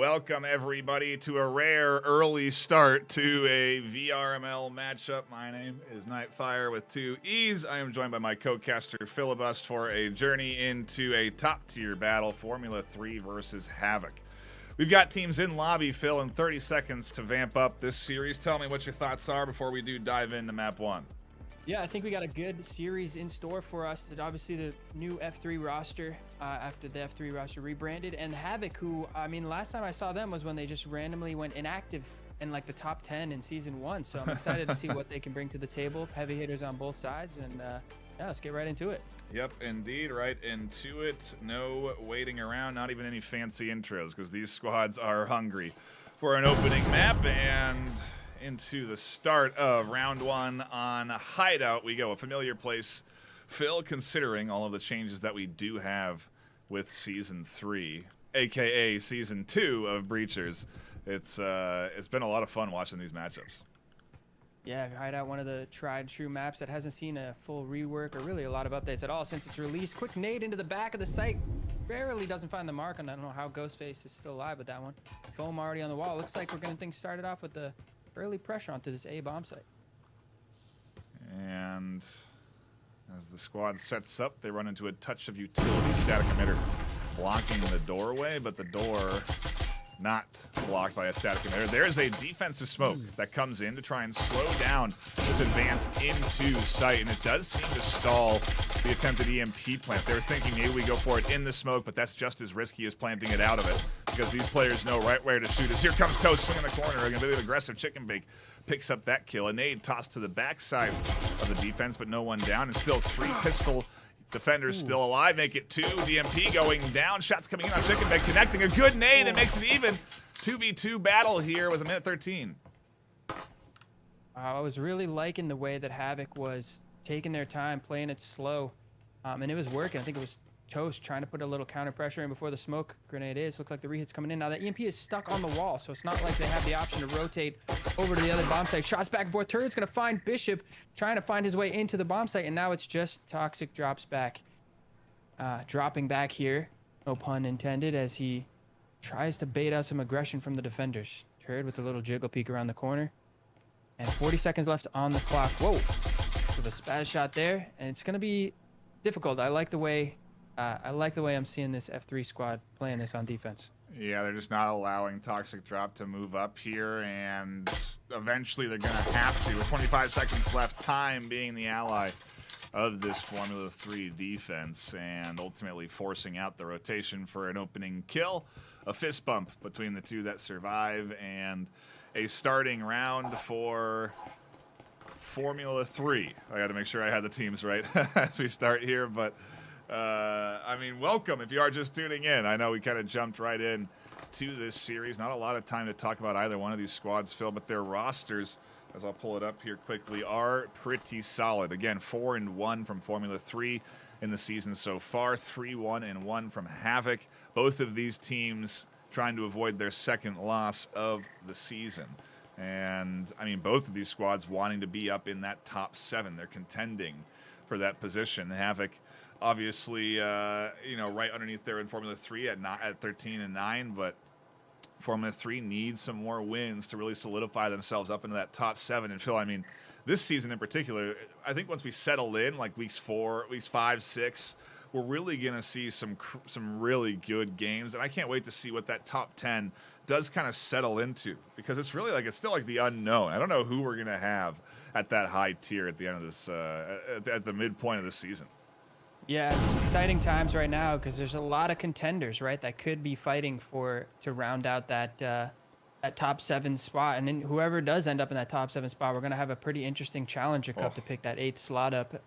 welcome everybody to a rare early start to a VRML matchup. My name is Nightfire with two E's. I am joined by my co-caster Filibust for a journey into a top-tier battle, Formula 3 versus Havoc. We've got teams in lobby, Phil, in 30 seconds to vamp up this series. Tell me what your thoughts are before we do dive into map 1. Yeah, I think we got a good series in store for us. Obviously, the new F3 roster after the F3 roster rebranded, and Havoc, who, I mean, last time I saw them was when they just randomly went inactive in like the top 10 in season 1. So I'm excited to see what they can bring to the table. Heavy hitters on both sides, and yeah, let's get right into it. Yep, indeed, right into it. No waiting around, not even any fancy intros, because these squads are hungry for an opening map, and into the start of round 1 on Hideout we go. A familiar place, Phil, considering all of the changes that we do have with Season 3, aka Season 2 of Breachers. It's been a lot of fun watching these matchups. Yeah, Hideout, one of the tried true maps that hasn't seen a full rework or really a lot of updates at all since its release. Quick nade into the back of the site. Barely doesn't find the mark, and I don't know how Ghostface is still alive with that one. Foam already on the wall. Looks like we're getting things started off with the early pressure onto this A bomb site. And as the squad sets up, they run into a touch of utility static emitter blocking the doorway, but the door not blocked by a static emitter. There's a defensive smoke that comes in to try and slow down this advance into sight, and it does seem to stall the attempted EMP plant. They were thinking maybe we go for it in the smoke, but that's just as risky as planting it out of it, because these players know right where to shoot. As here comes Toast swinging the corner, a bit of aggressive chicken bake, picks up that kill. A nade tossed to the backside of the defense, but no one down, and still 3 pistol defenders still alive. Make it 2. DMP going down. Shots coming in on chicken bake, connecting a good nade and makes it even. 2v2 battle here with a minute 13. I was really liking the way that Havoc was taking their time, playing it slow, and it was working. I think it was Toast trying to put a little counter pressure in before the smoke grenade is. Looks like the rehit's coming in. Now the EMP is stuck on the wall, so it's not like they have the option to rotate over to the other bomb site. Shots back and forth. Turret's going to find Bishop, trying to find his way into the bomb site, and now it's just Toxic drops back. Dropping back here, no pun intended, as he tries to bait out some aggression from the defenders. Turret with a little jiggle peek around the corner. And 40 seconds left on the clock. Whoa! So the spaz shot there, and it's going to be difficult. I like the way I'm seeing this F3 squad playing this on defense. Yeah, they're just not allowing Toxic Drop to move up here, and eventually they're going to have to, with 25 seconds left, time being the ally of this Formula 3 defense, and ultimately forcing out the rotation for an opening kill. A fist bump between the two that survive, and a starting round for Formula 3. I got to make sure I had the teams right as we start here, but I mean, welcome if you are just tuning in. I know we kind of jumped right in to this series. Not a lot of time to talk about either one of these squads, Phil, but their rosters, as I'll pull it up here quickly, are pretty solid. Again, 4-1 from Formula 3 in the season so far, 3-1-1 from Havoc. Both of these teams trying to avoid their second loss of the season. And, I mean, both of these squads wanting to be up in that top 7. They're contending for that position. Havoc, obviously, right underneath there in Formula 3 at 13-9, but Formula 3 needs some more wins to really solidify themselves up into that top 7. And Phil, I mean, this season in particular, I think once we settle in, like weeks 5, 6, we're really going to see some really good games. And I can't wait to see what that top 10 does kind of settle into, because it's really like, it's still like the unknown. I don't know who we're going to have at that high tier at the end of this, at the midpoint of the season. Yeah, it's exciting times right now because there's a lot of contenders, right, that could be fighting to round out that top 7 spot. And then whoever does end up in that top 7 spot, we're going to have a pretty interesting Challenger Cup to pick that 8th slot up.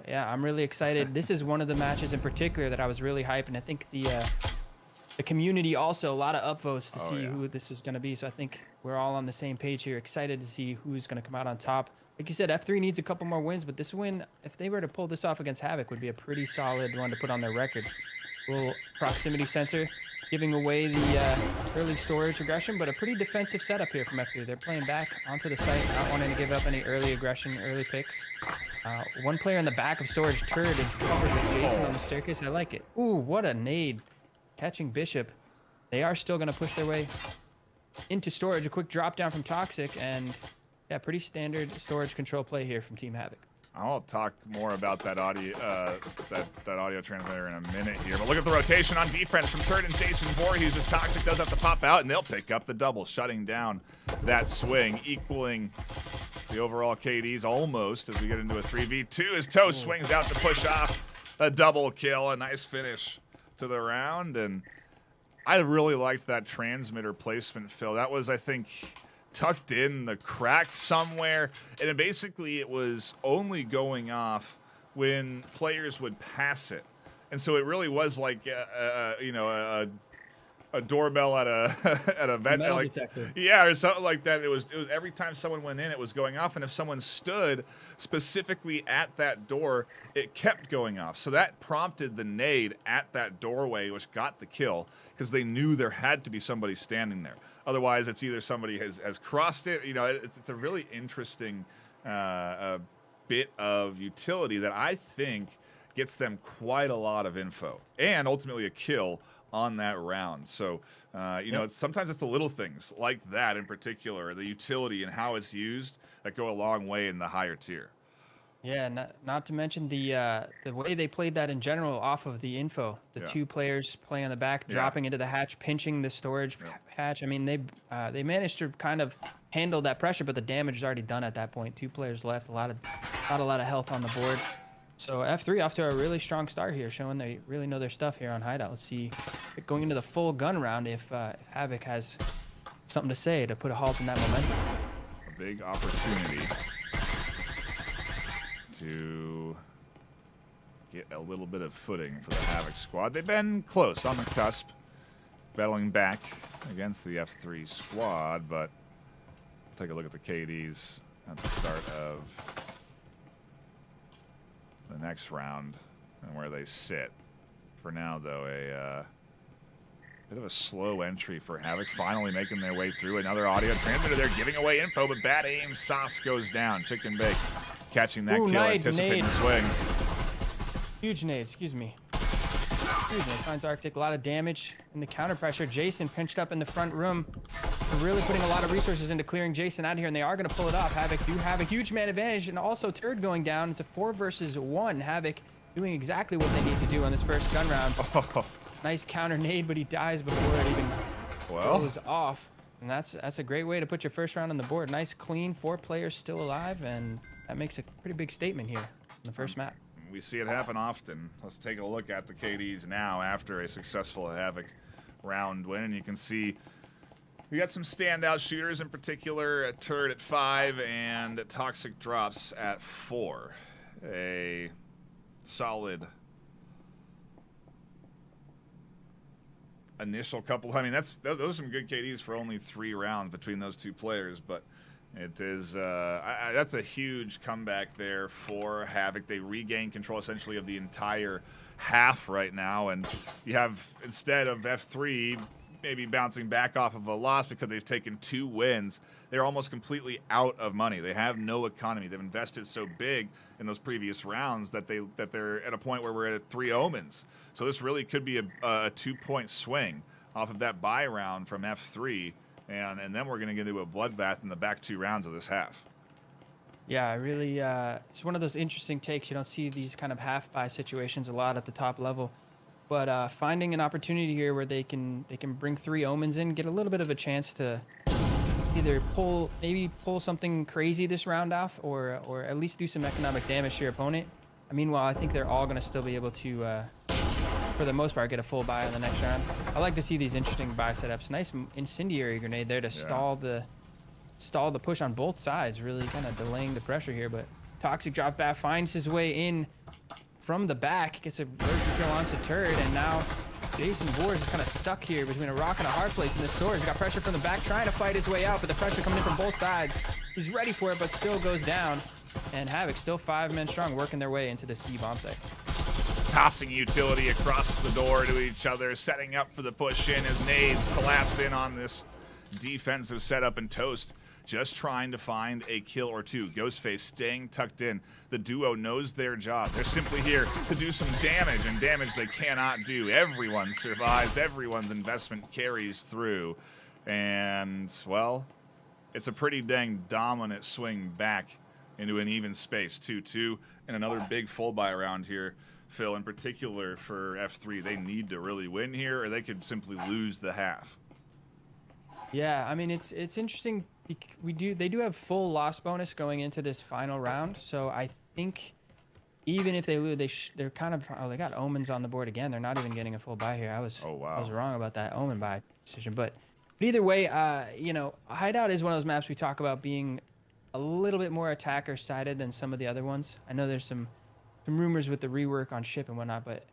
Yeah, I'm really excited. This is one of the matches in particular that I was really hyping. I think the community also, a lot of upvotes to see who this is going to be. So I think we're all on the same page here, excited to see who's going to come out on top. Like you said, F3 needs a couple more wins, but this win, if they were to pull this off against Havoc, would be a pretty solid one to put on their record. Little proximity sensor giving away the early storage aggression, but a pretty defensive setup here from F3. They're playing back onto the site, not wanting to give up any early aggression, early picks. One player in the back of storage turret is covered with Jason on the staircase. I like it. Ooh, what a nade. Catching Bishop. they are still going to push their way into storage. A quick drop down from Toxic, and yeah, pretty standard storage control play here from Team Havoc. I'll talk more about that audio that audio transmitter in a minute here. But look at the rotation on defense from Turd and Jason Voorhees as Toxic does have to pop out, and they'll pick up the double, shutting down that swing, equaling the overall KDs almost as we get into a 3v2 as Toast swings out to push off a double kill. A nice finish to the round, and I really liked that transmitter placement, Phil. That was, I think, tucked in the crack somewhere, and it was only going off when players would pass it, and so it really was like a doorbell at a at a vent, metal like, detector. Yeah, or something like that. It was every time someone went in, it was going off, and if someone stood specifically at that door, it kept going off. So that prompted the nade at that doorway, which got the kill because they knew there had to be somebody standing there. Otherwise, it's either somebody has crossed it. You know, it's a really interesting bit of utility that I think gets them quite a lot of info and ultimately a kill on that round. So, you know, sometimes it's the little things like that in particular, the utility and how it's used, that go a long way in the higher tier. Yeah, not to mention the way they played that in general off of the info. The two players playing on the back, dropping into the hatch, pinching the storage hatch. I mean, they managed to kind of handle that pressure, but the damage is already done at that point. 2 players left, not a lot of health on the board. So F3 off to a really strong start here, showing they really know their stuff here on Hideout. Let's see, going into the full gun round, if Havoc has something to say to put a halt in that momentum. A big opportunity to get a little bit of footing for the Havoc squad. They've been close on the cusp, battling back against the F3 squad, but take a look at the KDs at the start of the next round and where they sit. For now, though, a bit of a slow entry for Havoc, finally making their way through. Another audio transmitter there, giving away info, but bad aim. Sauce goes down. Chicken Bake catching that kill, anticipating the swing. Huge nade, excuse me. Huge nade, finds Arctic, a lot of damage in the counter pressure. Jason pinched up in the front room. They're really putting a lot of resources into clearing Jason out of here, and they are going to pull it off. Havoc do have a huge man advantage, and also Turd going down. It's a 4 versus 1. Havoc doing exactly what they need to do on this first gun round. Oh. Nice counter nade, but he dies before it even goes off. And that's a great way to put your first round on the board. Nice, clean, 4 players still alive, and that makes a pretty big statement here in the first map. We see it happen often. Let's take a look at the KDs now after a successful Havoc round win, and you can see we got some standout shooters, in particular at Turd at 5 and Toxic Drops at 4. A solid initial couple. I mean, those are some good KDs for only 3 rounds between those 2 players, but it is that's a huge comeback there for Havoc. They regain control essentially of the entire half right now, and you have, instead of F3 maybe bouncing back off of a loss because they've taken 2 wins, they're almost completely out of money. They have no economy. They've invested so big in those previous rounds that they're at a point where we're at 3 omens. So this really could be a 2-point swing off of that bye round from F3, and then we're going to get into a bloodbath in the back 2 rounds of this half. Yeah, really, it's one of those interesting takes. You don't see these kind of half-buy situations a lot at the top level. But finding an opportunity here where they can bring 3 omens in, get a little bit of a chance to either pull something crazy this round off, or at least do some economic damage to your opponent. Meanwhile, I think they're all going to still be able to, for the most part, get a full buy in the next round. I like to see these interesting buy setups. Nice incendiary grenade there to stall the push on both sides, really kind of delaying the pressure here. But Toxic drop back, finds his way in from the back, gets a virgin kill onto Turd, and now Jason Voorhees is kind of stuck here between a rock and a hard place in the storage. He got pressure from the back, trying to fight his way out, but the pressure coming in from both sides. He's ready for it, but still goes down. And Havoc still 5 men strong, working their way into this B bomb site. Tossing utility across the door to each other, setting up for the push in as nades collapse in on this defensive setup, and Toast just trying to find a kill or two. Ghostface staying tucked in. The duo knows their job. They're simply here to do some damage, and damage they cannot do. Everyone survives. Everyone's investment carries through. And, well, it's a pretty dang dominant swing back into an even space. 2-2, and another big full buy around here. Phil, in particular for F3, they need to really win here, or they could simply lose the half. Yeah, I mean it's interesting. They do have full loss bonus going into this final round, so I think even if they lose, they're kind of they got omens on the board again. They're not even getting a full buy here. I was wrong about that omen buy decision, but either way, you know, Hideout is one of those maps we talk about being a little bit more attacker sided than some of the other ones. I know there's some rumors with the rework on ship and whatnot, but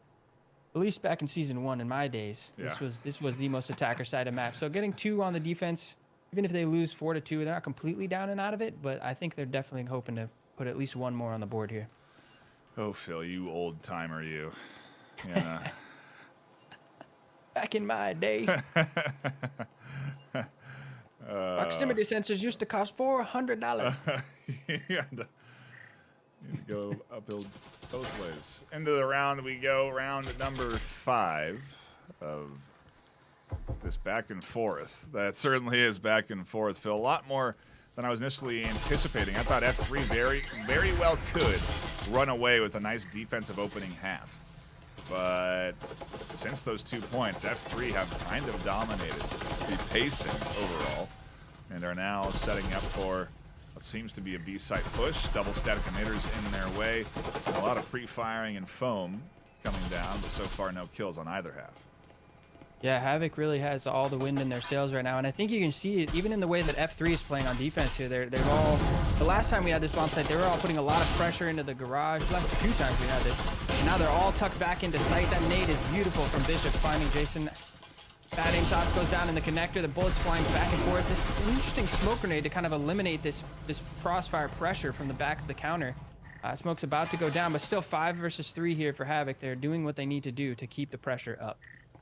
at least back in season 1 in my days, this was the most attacker sided map. So getting 2 on the defense, even if they lose 4-2, they're not completely down and out of it, but I think they're definitely hoping to put at least 1 more on the board here. Oh, Phil, you old timer, you. Yeah. Back in my day, proximity sensors used to cost $400. You need to go uphill both ways. Into the round we go, round number 5 of this back and forth. That certainly is back and forth, Phil. A lot more than I was initially anticipating. I thought F3 very well could run away with a nice defensive opening half. But since those 2 points, F3 have kind of dominated the pacing overall and are now setting up for what seems to be a B-site push. Double static emitters in their way. A lot of pre-firing and foam coming down, but so far no kills on either half. Yeah, Havoc really has all the wind in their sails right now, and I think you can see it even in the way that F3 is playing on defense here. They're all, the last time we had this bomb site, they were all putting a lot of pressure into the garage. The last 2 times we had this, and now they're all tucked back into sight. That nade is beautiful from Bishop finding Jason. Bad aim sauce goes down in the connector. The bullets flying back and forth. This is an interesting smoke grenade to kind of eliminate this crossfire pressure from the back of the counter. Smoke's about to go down, but still 5 versus 3 here for Havoc. They're doing what they need to do to keep the pressure up.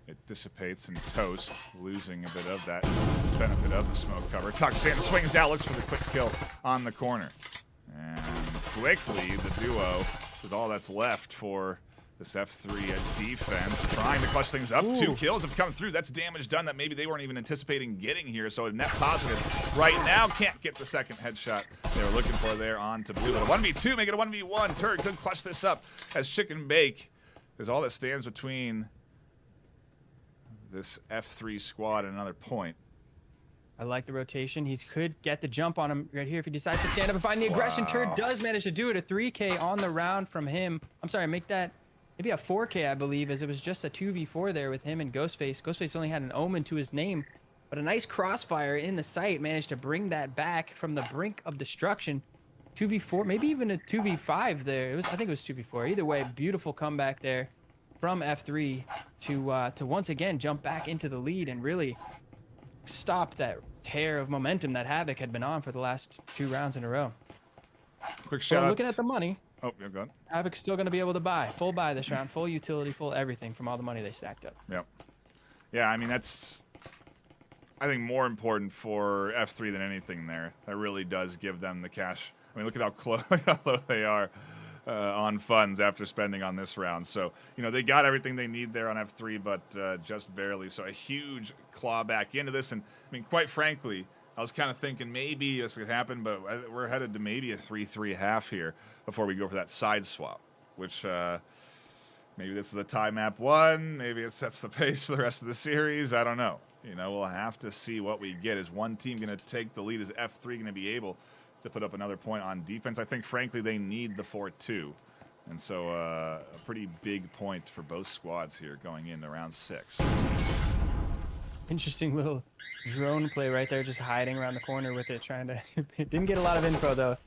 It dissipates and toasts, losing a bit of that benefit of the smoke cover. Tuxin swings down, looks for the quick kill on the corner. And quickly, the duo, with all that's left for this F3 defense, trying to clutch things up. Ooh. 2 kills have come through. That's damage done that maybe they weren't even anticipating getting here. So a net positive right now. Can't get the second headshot they were looking for there on to Blue. 1v2, make it a 1v1. Turd could clutch this up as Chicken Bake is all that stands between this F3 squad and another point. I like the rotation. He could get the jump on him right here if he decides to stand up and find the aggression. Turd does manage to do it. A 3K on the round from him. I'm sorry, make that maybe a 4K, I believe, as it was just a 2v4 there with him and Ghostface. Ghostface only had an omen to his name, but a nice crossfire in the sight managed to bring that back from the brink of destruction. 2v4, maybe even a 2v5 there. I think it was 2v4. Either way, beautiful comeback there from F3 to once again jump back into the lead and really stop that tear of momentum that Havoc had been on for the last 2 rounds in a row. Quick shout out. Looking at the money. Oh, you're good. Havoc's still going to be able to buy. Full buy this round. Full utility, full everything from all the money they stacked up. Yep. Yeah, I mean, that's, I think, more important for F3 than anything there. That really does give them the cash. I mean, look at how low they are on funds after spending on this round. So, you know, they got everything they need there on F3, but just barely. So a huge claw back into this. And, I mean, quite frankly, I was kind of thinking maybe this could happen, but we're headed to maybe a 3-3 half here before we go for that side swap, which maybe this is a tie map 1. Maybe it sets the pace for the rest of the series. I don't know. You know, we'll have to see what we get. Is one team going to take the lead? Is F3 going to be able to put up another point on defense? I think, frankly, they need the 4-2. And so a pretty big point for both squads here going into round 6. Interesting little drone play right there, just hiding around the corner with it, trying to... Didn't get a lot of info, though,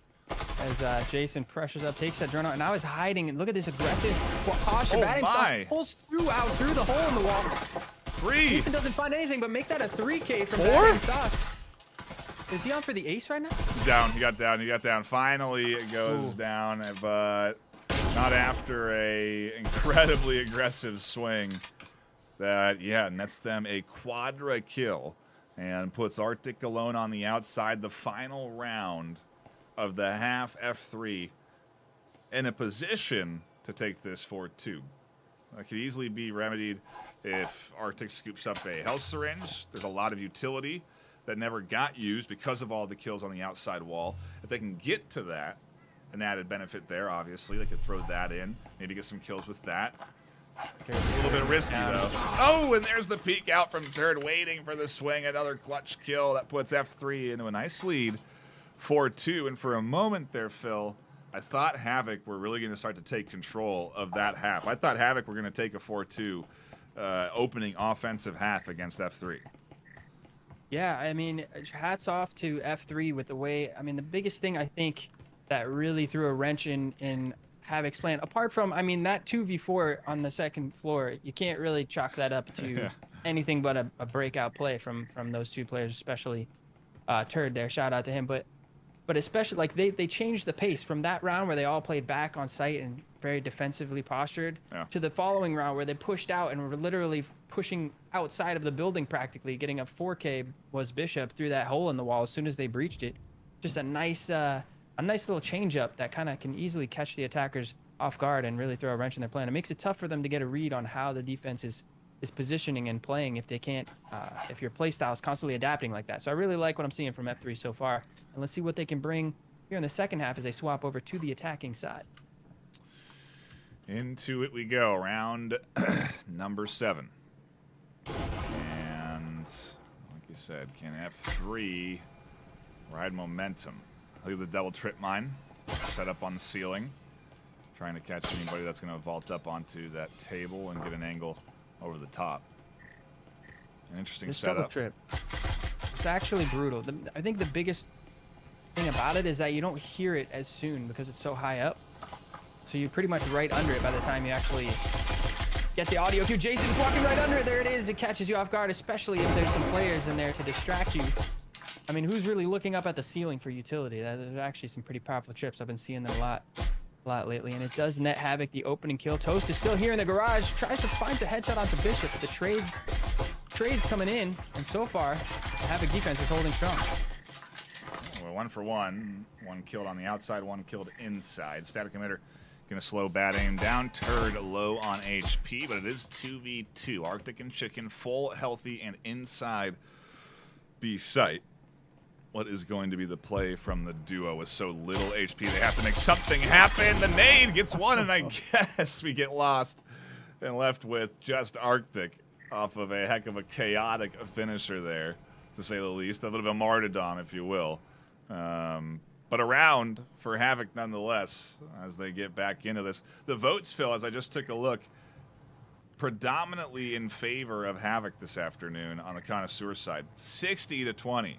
as Jason pressures up, takes that drone out, and now is hiding. And look at this aggressive posture. Batting sauce pulls through the hole in the wall. 3. Jason doesn't find anything, but make that a 3K from Batting sauce. Is he on for the ace right now? He's down. He got down. Finally, it goes down, but not after a incredibly aggressive swing that, nets them a quadra kill and puts Arctic alone on the outside. The final round of the half, F3 in a position to take this 4-2. That could easily be remedied if Arctic scoops up a health syringe. There's a lot of utility that never got used because of all the kills on the outside wall. If they can get to that, an added benefit there, obviously. They could throw that in, maybe get some kills with that. It's a little bit risky, though. Oh, and there's the peek out from third, waiting for the swing. Another clutch kill that puts F3 into a nice lead, 4-2. And for a moment there, Phil, I thought Havoc were really going to start to take control of that half. I thought Havoc were going to take a 4-2 opening offensive half against F3. Yeah, I mean, hats off to F3 with the way. I mean, the biggest thing I think that really threw a wrench in Havoc's plan, apart from, I mean, that 2v4 on the second floor, you can't really chalk that up to anything but a breakout play from those two players, especially Turd there. Shout out to him. But especially, like, they changed the pace from that round where they all played back on site and very defensively postured to the following round where they pushed out and were literally pushing outside of the building practically. Getting up 4K was Bishop through that hole in the wall as soon as they breached it. Just a nice little change up that kind of can easily catch the attackers off guard and really throw a wrench in their plan. It makes it tough for them to get a read on how the defense is positioning and playing if they can't, if your play style is constantly adapting like that. So I really like what I'm seeing from F3 so far. And let's see what they can bring here in the second half as they swap over to the attacking side. Into it we go, round number 7. And like you said, can F3 ride momentum? Look at the double trip mine set up on the ceiling, trying to catch anybody that's going to vault up onto that table and get an angle over the top. An interesting setup. Double trip, it's actually brutal. I think the biggest thing about it is that you don't hear it as soon because it's so high up. So you're pretty much right under it by the time you actually get the audio cue. Jason is walking right under it. There it is. It catches you off guard, especially if there's some players in there to distract you. I mean, who's really looking up at the ceiling for utility? There's actually some pretty powerful trips. I've been seeing them a lot lately, and it does net Havoc the opening kill. Toast is still here in the garage. Tries to find a headshot onto Bishop, but the trades coming in, and so far, the Havoc defense is holding strong. Well, 1 for 1. One killed on the outside, one killed inside. Static emitter gonna slow bad aim down. Turd low on HP, but it is 2v2. Arctic and Chicken full, healthy, and inside B site. What is going to be the play from the duo with so little HP? They have to make something happen. The nade gets one, and I guess we get lost and left with just Arctic off of a heck of a chaotic finisher there, to say the least. A little bit of a martyrdom, if you will. But a round for Havoc nonetheless as they get back into this. The votes, Phil, as I just took a look, predominantly in favor of Havoc this afternoon on the connoisseur side. 60-20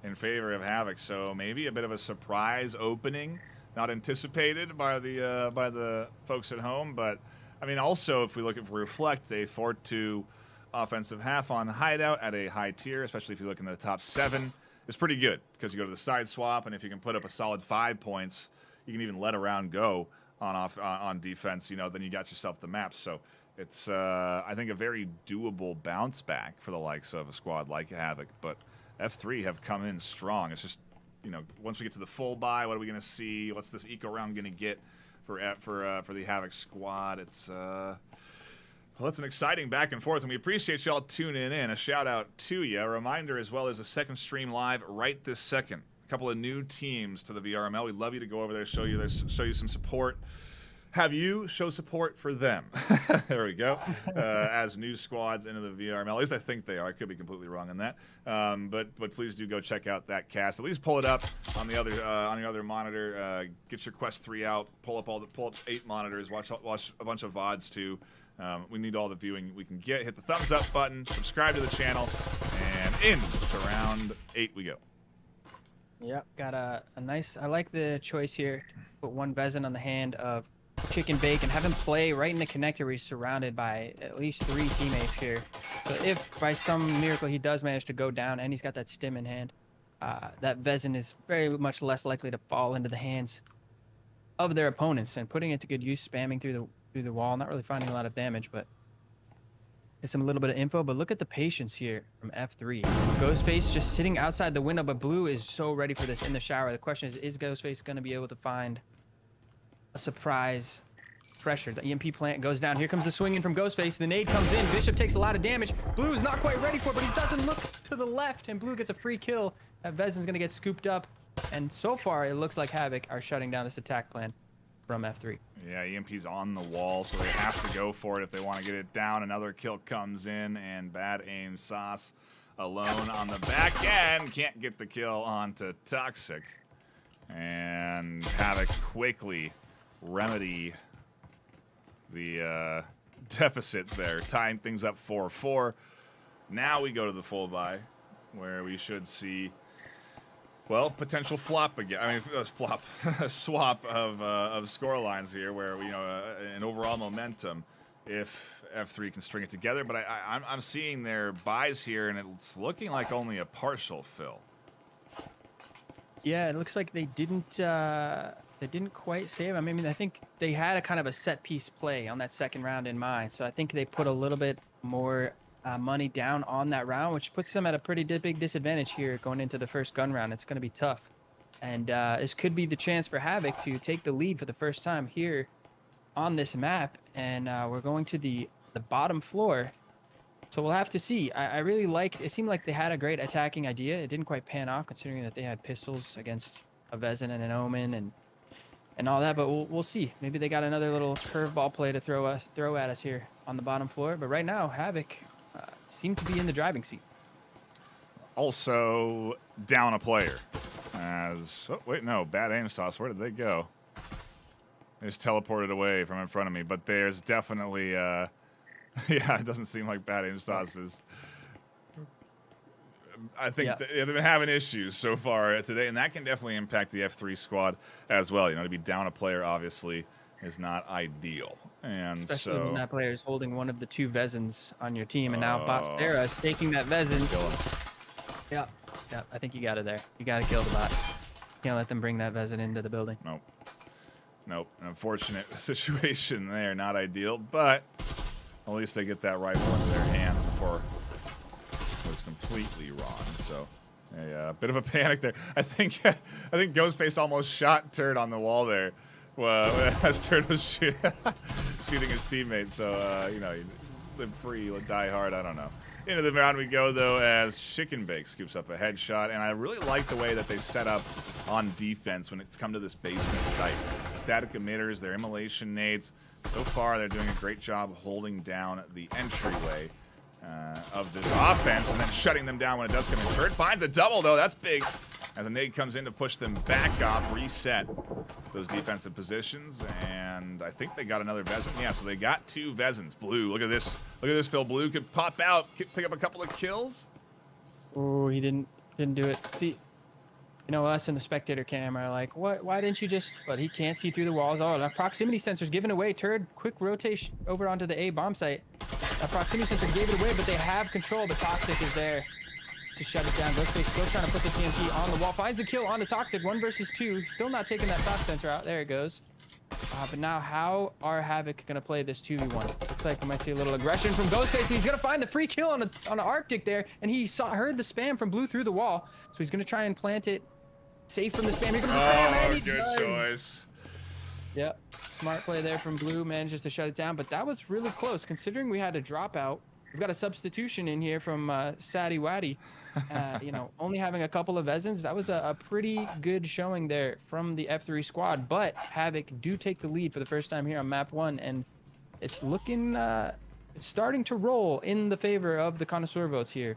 in favor of Havoc. So maybe a bit of a surprise opening, not anticipated by the folks at home. But, I mean, also, if we reflect, a 4-2 offensive half on Hideout at a high tier, especially if you look in the top 7, is pretty good because you go to the side swap, and if you can put up a solid 5 points, you can even let a round go on defense, you know, then you got yourself the map. So it's, I think, a very doable bounce back for the likes of a squad like Havoc. But F3 have come in strong. It's just, you know, once we get to the full buy, what are we going to see? What's this eco round going to get for the Havoc squad? It's well, it's an exciting back and forth, and we appreciate y'all tuning in. A shout out to you. A reminder, as well as a second stream live right this second. A couple of new teams to the VRML. We'd love you to go over there, show you some support. Have you show support for them? There we go. As new squads into the VRML. At least I think they are. I could be completely wrong on that. But please do go check out that cast. At least pull it up on the other on your other monitor. Get your Quest 3 out. Pull up 8 monitors. Watch a bunch of VODs too. We need all the viewing we can get. Hit the thumbs up button. Subscribe to the channel. And into round 8 we go. Yep, got a nice. I like the choice here. Put one Vezin on the hand of Chicken Bake and have him play right in the connector where he's surrounded by at least 3 teammates here. So if by some miracle he does manage to go down and he's got that stim in hand, that Vezin is very much less likely to fall into the hands of their opponents, and putting it to good use, spamming through the wall, not really finding a lot of damage, but get some little bit of info, but look at the patience here from F3. Ghostface just sitting outside the window, but Blue is so ready for this in the shower. The question is Ghostface going to be able to find a surprise pressure? The EMP plant goes down. Here comes the swinging from Ghostface. The nade comes in. Bishop takes a lot of damage. Blue is not quite ready for it, but he doesn't look to the left, and Blue gets a free kill. That Vezin's going to get scooped up, and so far it looks like Havoc are shutting down this attack plan from F3. Yeah, EMP's on the wall, so they have to go for it if they want to get it down. Another kill comes in, and bad aim Sauce alone on the back end. Can't get the kill onto Toxic. And Havoc quickly remedy the deficit there, tying things up 4-4. Now we go to the full buy, where we should see, well, potential flop again. I mean, flop, swap of score lines here, where an overall momentum if F3 can string it together. But I'm seeing their buys here, and it's looking like only a partial fill. Yeah, it looks like they didn't quite save. I mean, I think they had a kind of a set piece play on that second round in mind. So I think they put a little bit more money down on that round, which puts them at a pretty big disadvantage here going into the first gun round. It's going to be tough. And this could be the chance for Havoc to take the lead for the first time here on this map. And we're going to the bottom floor. So we'll have to see. I really liked, it seemed like they had a great attacking idea. It didn't quite pan off considering that they had pistols against a Vezin and an Omen and all that, but we'll see. Maybe they got another little curveball play to throw at us here on the bottom floor. But right now, Havoc seem to be in the driving seat. Also down a player. Bad aim Sauce. Where did they go? They just teleported away from in front of me. But there's definitely, yeah, it doesn't seem like bad aim Sauce is. I think they've been having issues so far today, and that can definitely impact the F3 squad as well. To be down a player obviously is not ideal, and especially when that player is holding one of the two Vezins on your team, and now Bostera is taking that Vezin. Yeah, I think you got it there. You got to kill the bot. Can't let them bring that Vezin into the building. Nope. An unfortunate situation there. Not ideal, but at least they get that rifle into their hands before was completely wrong. So a bit of a panic there. I think Ghostface almost shot Turd on the wall there. Well, as Turd was shooting his teammate. So you live free, you die hard. I don't know. Into the round we go though, as Chicken Bake scoops up a headshot, and I really like the way that they set up on defense when it's come to this basement site. Static emitters, their immolation nades. So far, they're doing a great job holding down the entryway of this offense, and then shutting them down when it does come in. Bird finds a double, though. That's big. As a nade comes in to push them back off, reset those defensive positions, and I think they got another Vezin. Yeah, so they got two Vezins. Blue, look at this. Look at this, Phil. Blue could pop out, pick up a couple of kills. Oh, he didn't do it. See, us in the spectator camera are like, what? Why didn't you just? But he can't see through the walls. Oh, that proximity sensor's given away. Turd, quick rotation over onto the A bomb site. That proximity sensor gave it away, but they have control. The Toxic is there to shut it down. Ghostface still trying to put the CMT on the wall. Finds the kill on the Toxic. 1 versus 2. Still not taking that top sensor out. There it goes. But now, how are Havoc going to play this 2v1? Looks like we might see a little aggression from Ghostface. And he's going to find the free kill on an Arctic there. And he heard the spam from Blue through the wall. So he's going to try and plant it safe from the spam. Here comes the spam, and he good choice. Yep. Smart play there from Blue. Manages to shut it down. But that was really close, considering we had a dropout. We've got a substitution in here from Saddy Waddy. Only having a couple of Vezins. That was a pretty good showing there from the F3 squad. But Havoc do take the lead for the first time here on map 1, and it's looking, it's starting to roll in the favor of the connoisseur votes here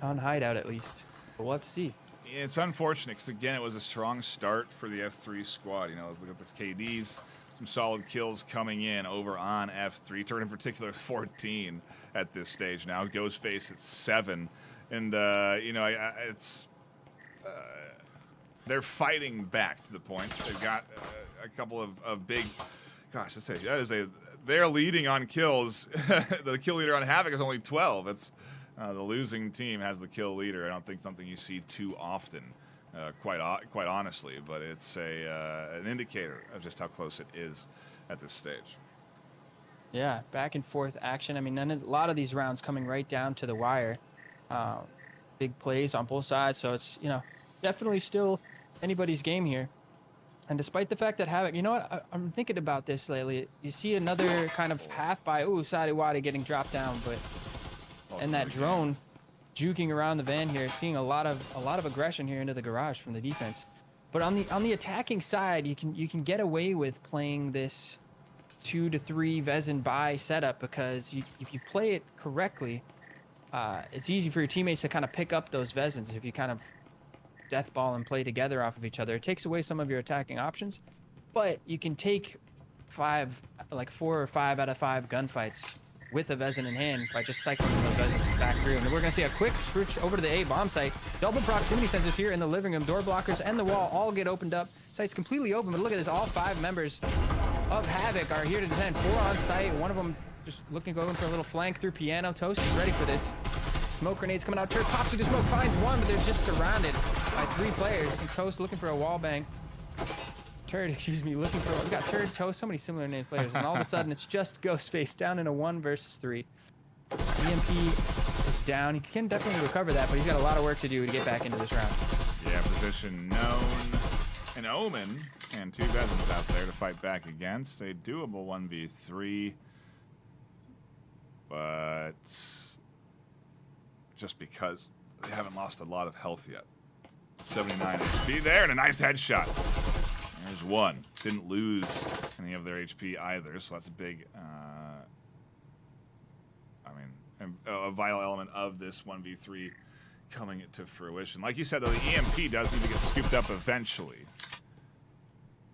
on Hideout, at least. But we'll have to see. It's unfortunate because again, it was a strong start for the F3 squad. Look at this KDs. Some solid kills coming in over on F3. Turd in particular 14 at this stage now. Ghostface at 7. And, they're fighting back to the point. They've got a couple of big, gosh, let's say, they're leading on kills. The kill leader on Havoc is only 12. It's the losing team has the kill leader. I don't think something you see too often, quite honestly, but it's an indicator of just how close it is at this stage. Yeah, back and forth action. I mean, a lot of these rounds coming right down to the wire. Big plays on both sides, so it's, definitely still anybody's game here. And despite the fact that Havoc, you know what, I'm thinking about this lately. You see another kind of half by, Sadi Wadi getting dropped down, but and that drone juking around the van here, seeing a lot of aggression here into the garage from the defense. But on the attacking side, you can get away with playing this 2 to 3 Vezin buy setup, because if you play it correctly, it's easy for your teammates to kind of pick up those Vezins. If you kind of death ball and play together off of each other, it takes away some of your attacking options, but you can take 4 or 5 out of 5 gunfights with a Vezin in hand by just cycling those Vezins back through. And we're gonna see a quick switch over to the A bomb site. Double proximity sensors here in the living room. Door blockers and the wall all get opened up. Site's completely open, but look at this. All 5 members of Havoc are here to defend. 4 on site. One of them just going for a little flank through piano. Toast is ready for this. Smoke grenades coming out. Turret pops through the smoke, finds one, but they're just surrounded by 3 players. And Toast looking for a wall bang. Turret, looking for. We got Turret, Toast, so many similar named players, and all of a sudden it's just Ghostface down in a 1 versus 3. EMP is down. He can definitely recover that, but he's got a lot of work to do to get back into this round. Yeah, position known. An Omen and 2 Vezins out there to fight back against. A doable 1v3, but just because they haven't lost a lot of health yet. 79 HP there, and a nice headshot. There's one. Didn't lose any of their HP either, so that's a big, a vital element of this 1v3 coming to fruition. Like you said, though, the EMP does need to get scooped up eventually.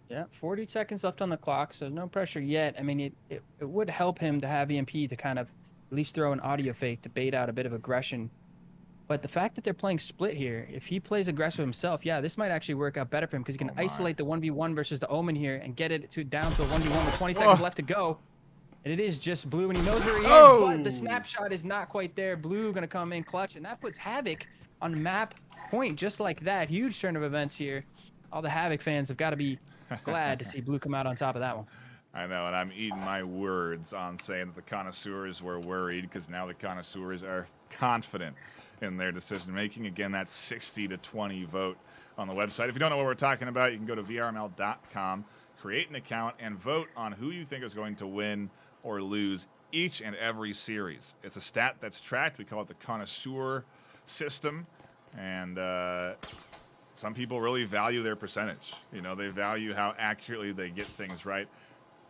Yeah, 40 seconds left on the clock, so no pressure yet. I mean, it would help him to have EMP to kind of at least throw an audio fake to bait out a bit of aggression. But the fact that they're playing split here, if he plays aggressive himself, yeah, this might actually work out better for him, because he can isolate the 1v1 versus the Omen here and get it down to a 1v1 with 20 seconds left to go. And it is just Blue, and he knows where he is, but the snapshot is not quite there. Blue going to come in clutch, and that puts Havoc on map point just like that. Huge turn of events here. All the Havoc fans have got to be glad to see Blue come out on top of that one. I know, and I'm eating my words on saying that the connoisseurs were worried, because now the connoisseurs are confident in their decision making. Again, that's 60 to 20 vote on the website. If you don't know what we're talking about, you can go to VRML.com, create an account, and vote on who you think is going to win or lose each and every series. It's a stat that's tracked. We call it the connoisseur system, and some people really value their percentage. They value how accurately they get things right,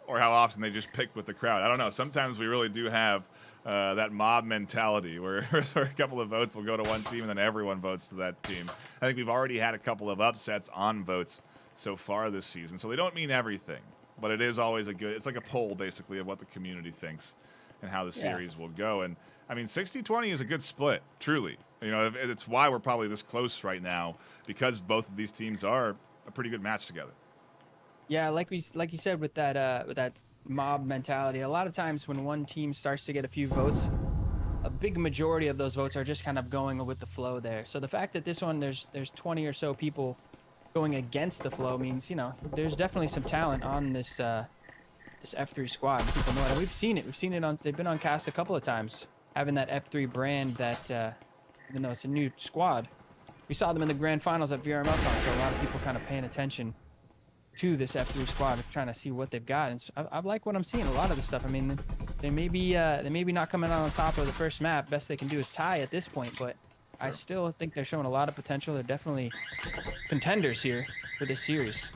or how often they just pick with the crowd. I don't know. Sometimes we really do have that mob mentality where a couple of votes will go to one team and then everyone votes to that team. I think we've already had a couple of upsets on votes so far this season, so they don't mean everything, but it is always it's like a poll basically of what the community thinks and how the series will go. And I mean, 60-20 is a good split, truly. It's why we're probably this close right now, because both of these teams are a pretty good match together. Yeah, like you said with that mob mentality, a lot of times when one team starts to get a few votes, a big majority of those votes are just kind of going with the flow there. So the fact that this one there's 20 or so people going against the flow means there's definitely some talent on this this F3 squad. People know it. And we've seen it on. They've been on cast a couple of times, having that F3 brand that even though it's a new squad, we saw them in the grand finals at VRML, so a lot of people kind of paying attention to this F3 squad, trying to see what they've got. And so I like what I'm seeing. A lot of the stuff. I mean, they may be not coming out on top of the first map. Best they can do is tie at this point, but I still think they're showing a lot of potential. They're definitely contenders here for this series.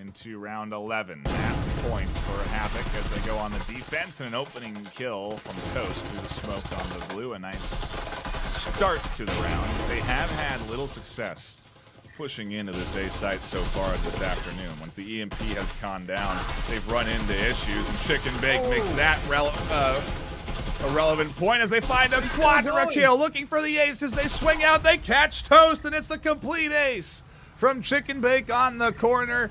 Into round 11, half point for Havoc as they go on the defense, and an opening kill from Toast through the smoke on the Blue. A nice start to the round. They have had little success pushing into this A site so far this afternoon. Once the EMP has calmed down, they've run into issues, and Chicken Bake makes that a relevant point as they find a quadra kill. Looking for the ace as they swing out. They catch Toast, and it's the complete ace from Chicken Bake on the corner.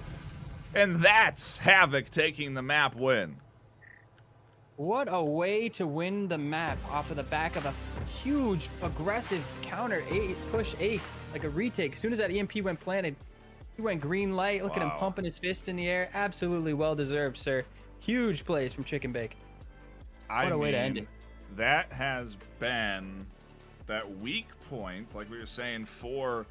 And that's Havoc taking the map win. What a way to win the map off of the back of a huge, aggressive counter push ace, like a retake. As soon as that EMP went planted, he went green light. Look at him pumping his fist in the air. Absolutely well-deserved, sir. Huge plays from Chicken Bake. What a way to end it. That has been that weak point, like we were saying, for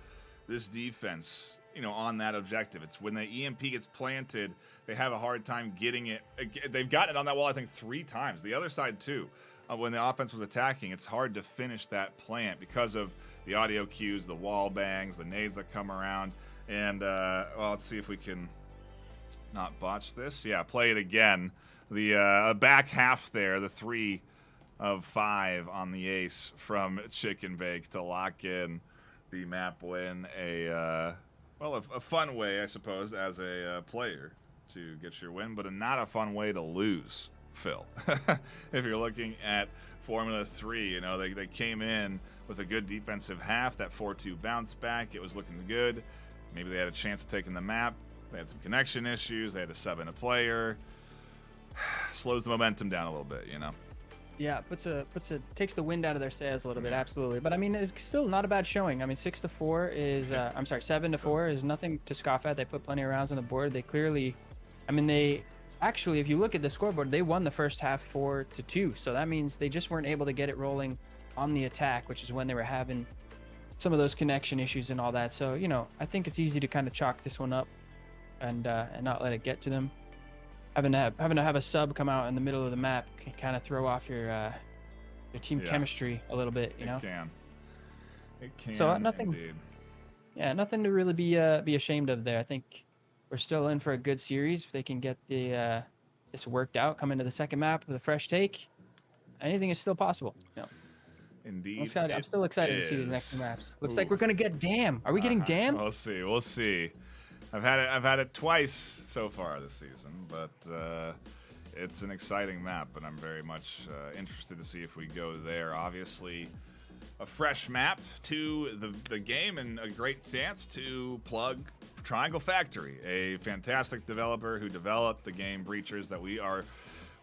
this defense, on that objective. It's when the EMP gets planted, they have a hard time getting it. They've gotten it on that wall, I think, 3 times. The other side, too. When the offense was attacking, it's hard to finish that plant because of the audio cues, the wall bangs, the nades that come around. And, let's see if we can not botch this. Yeah, play it again. The back half there, the 3 of 5 on the ace from Chicken Bake to lock in the map win. A fun way, I suppose, as a player to get your win, but not a fun way to lose, Phil. If you're looking at Formula 3, they came in with a good defensive half, that 4-2 bounce back. It was looking good. Maybe they had a chance of taking the map. They had some connection issues. They had to sub in a player. Slows the momentum down a little bit, Yeah, takes the wind out of their sails a little bit, absolutely. But I mean, it's still not a bad showing. I mean, 6-4 is, 7-4 is nothing to scoff at. They put plenty of rounds on the board. They clearly, actually, if you look at the scoreboard, they won the first half 4-2. So that means they just weren't able to get it rolling on the attack, which is when they were having some of those connection issues and all that. So, I think it's easy to kind of chalk this one up and not let it get to them. Having to have a sub come out in the middle of the map can kind of throw off your team chemistry a little bit, It can. So nothing. Indeed. Yeah, nothing to really be ashamed of there. I think we're still in for a good series if they can get this worked out. Come into the second map with a fresh take. Anything is still possible. Indeed. I'm still excited to see these next maps. Looks like we're gonna get Dam. Are we getting Dam? We'll see. I've had it twice so far this season, but it's an exciting map, and I'm very much interested to see if we go there. Obviously, a fresh map to the game and a great chance to plug Triangle Factory, a fantastic developer who developed the game Breachers that we are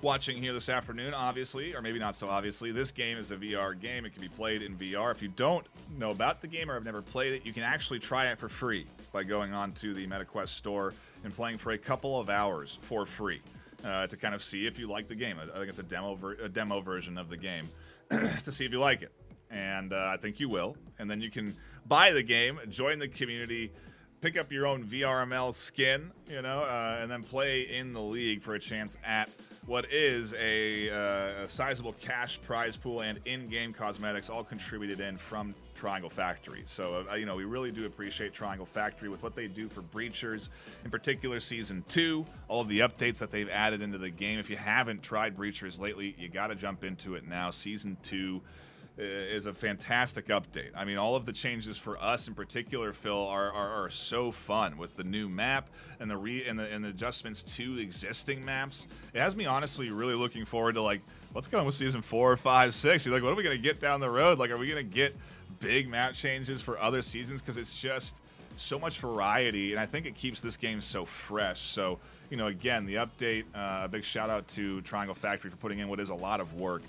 watching here this afternoon, obviously, or maybe not so obviously. This game is a VR game. It can be played in VR. If you don't know about the game or have never played it, you can actually try it for free by going on to the MetaQuest store and playing for a couple of hours for free to kind of see if you like the game. I think it's a demo version of the game to see if you like it. And I think you will. And then you can buy the game, join the community, pick up your own VRML skin, and then play in the league for a chance at what is a sizable cash prize pool and in-game cosmetics, all contributed in from Triangle Factory. So, we really do appreciate Triangle Factory with what they do for Breachers, in particular Season 2, all of the updates that they've added into the game. If you haven't tried Breachers lately, you got to jump into it now. Season 2 is a fantastic update. I mean, all of the changes for us in particular, Phil, are so fun with the new map and the adjustments to existing maps. It has me honestly really looking forward to what's going on with season 4, 5, 6. You're like, what are we gonna get down the road? Are we gonna get big map changes for other seasons? Because it's just so much variety, and I think it keeps this game so fresh. So, again, the update, a big shout out to Triangle Factory for putting in what is a lot of work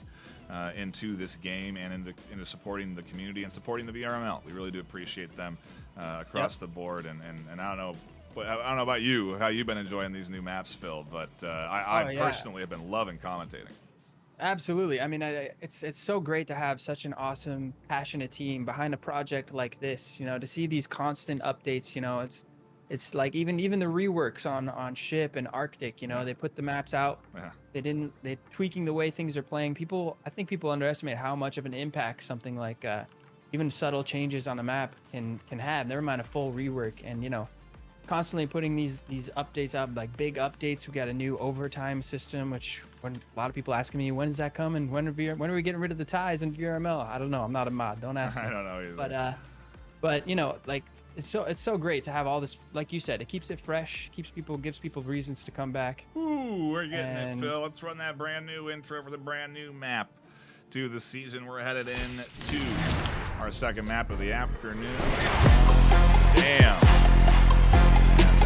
into this game and into supporting the community and supporting the VRML. We really do appreciate them across the board. And I don't know about you, how you've been enjoying these new maps, Phil, but I personally have been loving commentating. Absolutely. I mean, it's so great to have such an awesome, passionate team behind a project like this. To see these constant updates. It's like even the reworks on Ship and Arctic. They put the maps out. Yeah. They're tweaking the way things are playing. I think people underestimate how much of an impact something like even subtle changes on a map can have. Never mind a full rework. And constantly putting these updates out, like big updates. We got a new overtime system, which when a lot of people asking me, when does that come, and when are we getting rid of the ties in VRML? I don't know. I'm not a mod. Don't ask me. I don't know either. But it's so great to have all this. Like you said, it keeps it fresh, gives people reasons to come back. Ooh, we're getting it, Phil. Let's run that brand new intro for the brand new map to the season. We're headed in to our second map of the afternoon. Damn.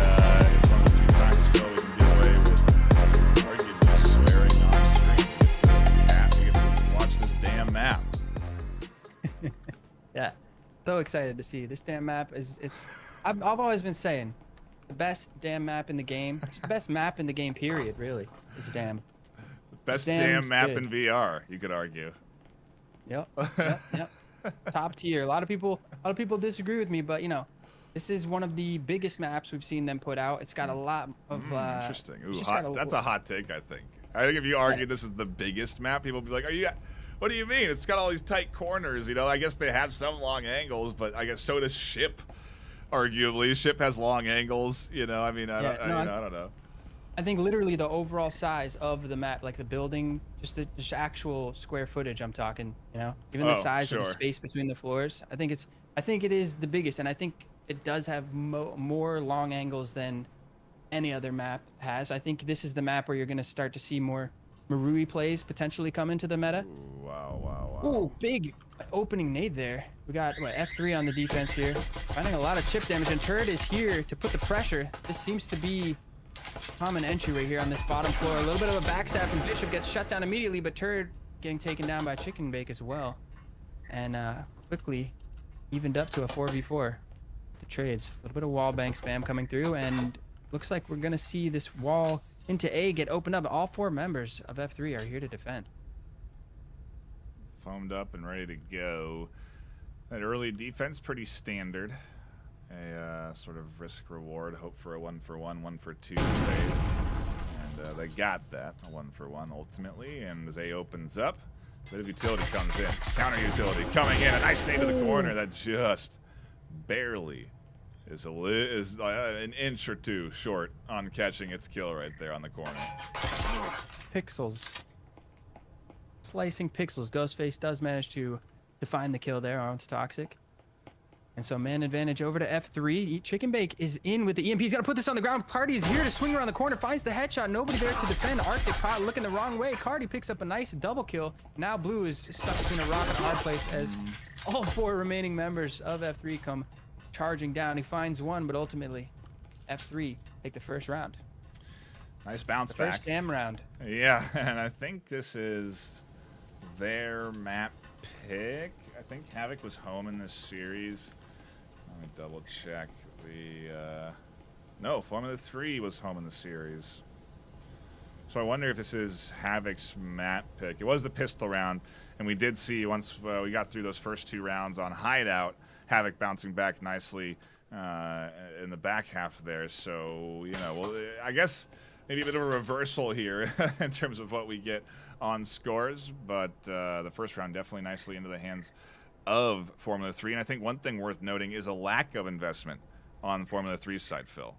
And it's one of the few times, Phil, we can get away with arguably swearing on stream. We get to watch this damn map. Yeah. So excited to see this damn map. I've always been saying, the best damn map in the game. It's the best map in the game, period, really. It's damn. Best Damn's damn map good. in VR, you could argue. Yep. Top tier. A lot of people disagree with me, but you know, this is one of the biggest maps we've seen them put out. It's got a lot of Interesting. Ooh, it's just hot, got that's a hot take, I think. I think if you argue this is the biggest map, people would be like, "Are you? What do you mean? It's got all these tight corners." You know, I guess they have some long angles, but I guess so does Ship. Arguably, Ship has long angles. You know, I mean, I don't know. I think literally the overall size of the map, like the building, just the actual square footage I'm talking, you know, even the size of the space between the floors. I think it is the biggest, and I think it does have more long angles than any other map has. I think this is the map where you're going to start to see more Marui plays potentially come into the meta. Ooh, wow. Ooh, big opening nade there. We got F3 on the defense here, finding a lot of chip damage, and Turd is here to put the pressure. This seems to be common entry right here on this bottom floor. A little bit of a backstab from Bishop, gets shut down immediately, but Turd getting taken down by Chicken Bake as well, and quickly evened up to a 4v4. The trades, a little bit of wall bank spam coming through, and looks like we're gonna see this wall into A get opened up. All 4 members of F3 are here to defend. Foamed up and ready to go. That early defense, pretty standard. A sort of risk reward, hope for a 1-for-1, 1-for-2 trade. And they got that, a 1-for-1 ultimately. And as A opens up, a bit of utility comes in. Counter utility coming in, a nice nade to the corner that just barely is an inch or two short on catching its kill right there on the corner. Pixels. Slicing pixels. Ghostface does manage to find the kill there onto Toxic. And so man advantage over to F3. Chicken Bake is in with the EMP. He's got to put this on the ground. Cardi is here to swing around the corner. Finds the headshot. Nobody there to defend. Arctic caught looking the wrong way. Cardi picks up a nice double kill. Now Blue is stuck between a rock and a hard place as all 4 remaining members of F3 come charging down. He finds one, but ultimately F3 take the first round. Nice bounce back. First damn round. Yeah, and I think this is their map pick. I think Havoc was home in this series. Let me double check. No, Formula 3 was home in the series. So I wonder if this is Havoc's map pick. It was the pistol round, and we did see once we got through those first 2 rounds on Hideout, Havoc bouncing back nicely in the back half there. So, you know, well, I guess maybe a bit of a reversal here in terms of what we get on scores, but the first round definitely nicely into the hands of Formula 3. And I think one thing worth noting is a lack of investment on Formula 3's side, Phil.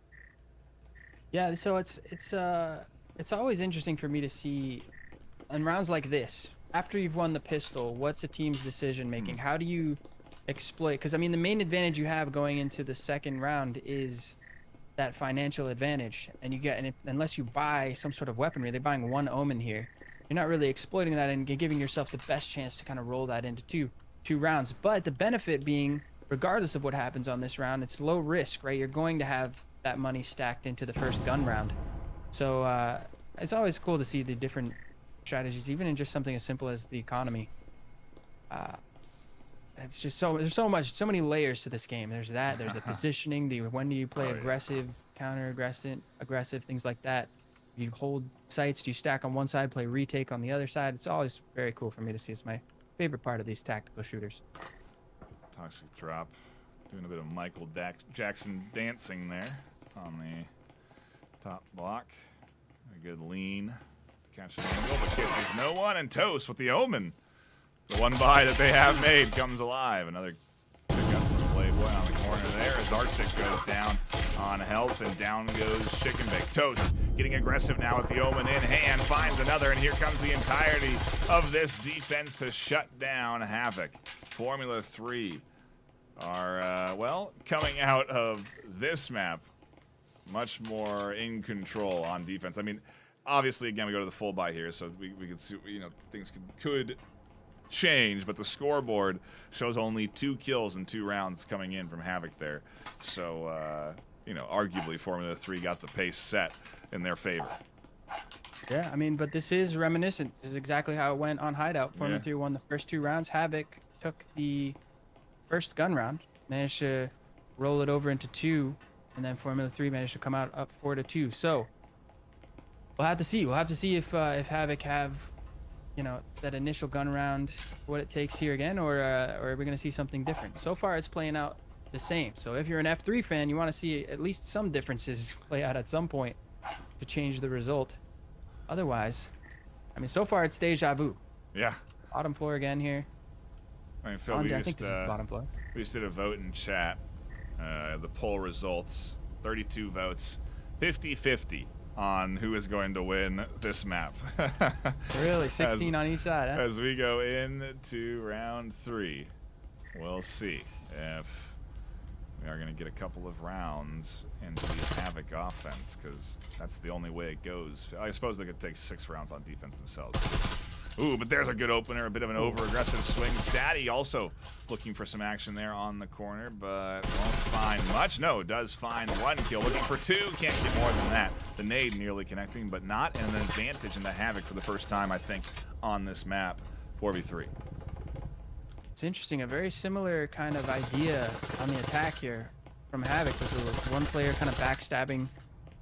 Yeah, so it's always interesting for me to see in rounds like this, after you've won the pistol, what's the team's decision making? How do you exploit? Because I mean, the main advantage you have going into the second round is that financial advantage, and you get, and unless you buy some sort of weaponry, they're buying 1 Omen here. You're not really exploiting that and giving yourself the best chance to kind of roll that into two rounds. But the benefit being, regardless of what happens on this round, it's low risk, right? You're going to have that money stacked into the first gun round. So it's always cool to see the different strategies, even in just something as simple as the economy. It's just there's so many layers to this game. There's the positioning, when do you play aggressive, counter aggressive, things like that. You hold sites, do you stack on one side, play retake on the other side? It's always very cool for me to see. It's my favorite part of these tactical shooters. Toxic drop, doing a bit of Michael Jackson dancing there on the top block. A good lean, catch an angle, but there's no one, and Toast with the Omen. The one buy that they have made comes alive. Another pick up from Playboy on the corner there as Arctic goes down on health, and down goes Chicken Bake. Toast getting aggressive now with the Omen in hand, finds another, and here comes the entirety of this defense to shut down Havoc. Formula 3 are, well, coming out of this map much more in control on defense. I mean, obviously, again, we go to the full buy here, so we could see, you know, things could change, but the scoreboard shows only 2 kills in 2 rounds coming in from Havoc there. So, you know, arguably Formula 3 got the pace set in their favor. Yeah, I mean, but this is reminiscent. This is exactly how it went on Hideout. Formula 3 won the first 2 rounds. Havoc took the first gun round, managed to roll it over into 2 and then Formula 3 managed to come out up 4-2. So we'll have to see. We'll have to see if Havoc have, you know, that initial gun round, what it takes here again, or are we going to see something different? So far, it's playing out the same. So if you're an F3 fan, you want to see at least some differences play out at some point to change the result. Otherwise, I mean, so far it's deja vu. Yeah. Bottom floor again here. I mean, Phil, I think this is the bottom floor. We just did a vote in chat. The poll results, 32 votes, 50-50 on who is going to win this map. Really? 16 on each side, huh? As we go into round 3, we'll see if we are going to get a couple of rounds into the Havoc offense, because that's the only way it goes. I suppose they could take 6 rounds on defense themselves. Ooh, but there's a good opener, a bit of an over-aggressive swing. Sadie also looking for some action there on the corner, but won't find much. No, does find 1 kill. Looking for 2, can't get more than that. The nade nearly connecting, but not an advantage in the Havoc for the first time, I think, on this map. 4v3. It's interesting, a very similar kind of idea on the attack here from Havoc, with the one player kind of backstabbing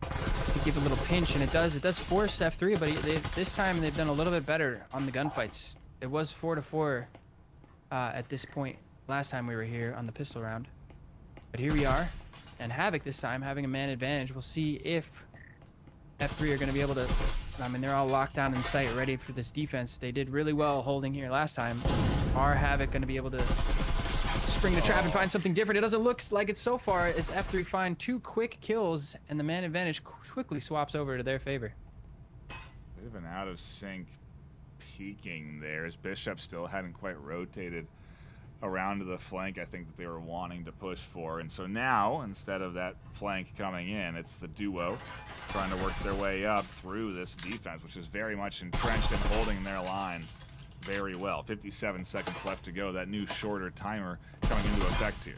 to give a little pinch, and it does force F3, but this time they've done a little bit better on the gunfights. It was 4-4 at this point last time we were here on the pistol round, but here we are, and Havoc this time having a man advantage. We'll see if F3 are going to be able to, I mean, they're all locked down in sight, ready for this defense. They did really well holding here last time. Are Havoc going to be able to spring the trap and find something different? It doesn't look like it so far, as F3 find 2 quick kills, and the man advantage quickly swaps over to their favor. Bit of an out of sync peeking there, as Bishop still hadn't quite rotated around to the flank I think that they were wanting to push for. And so now, instead of that flank coming in, it's the duo trying to work their way up through this defense, which is very much entrenched and holding their lines very well. 57 seconds left to go. That new shorter timer coming into effect here.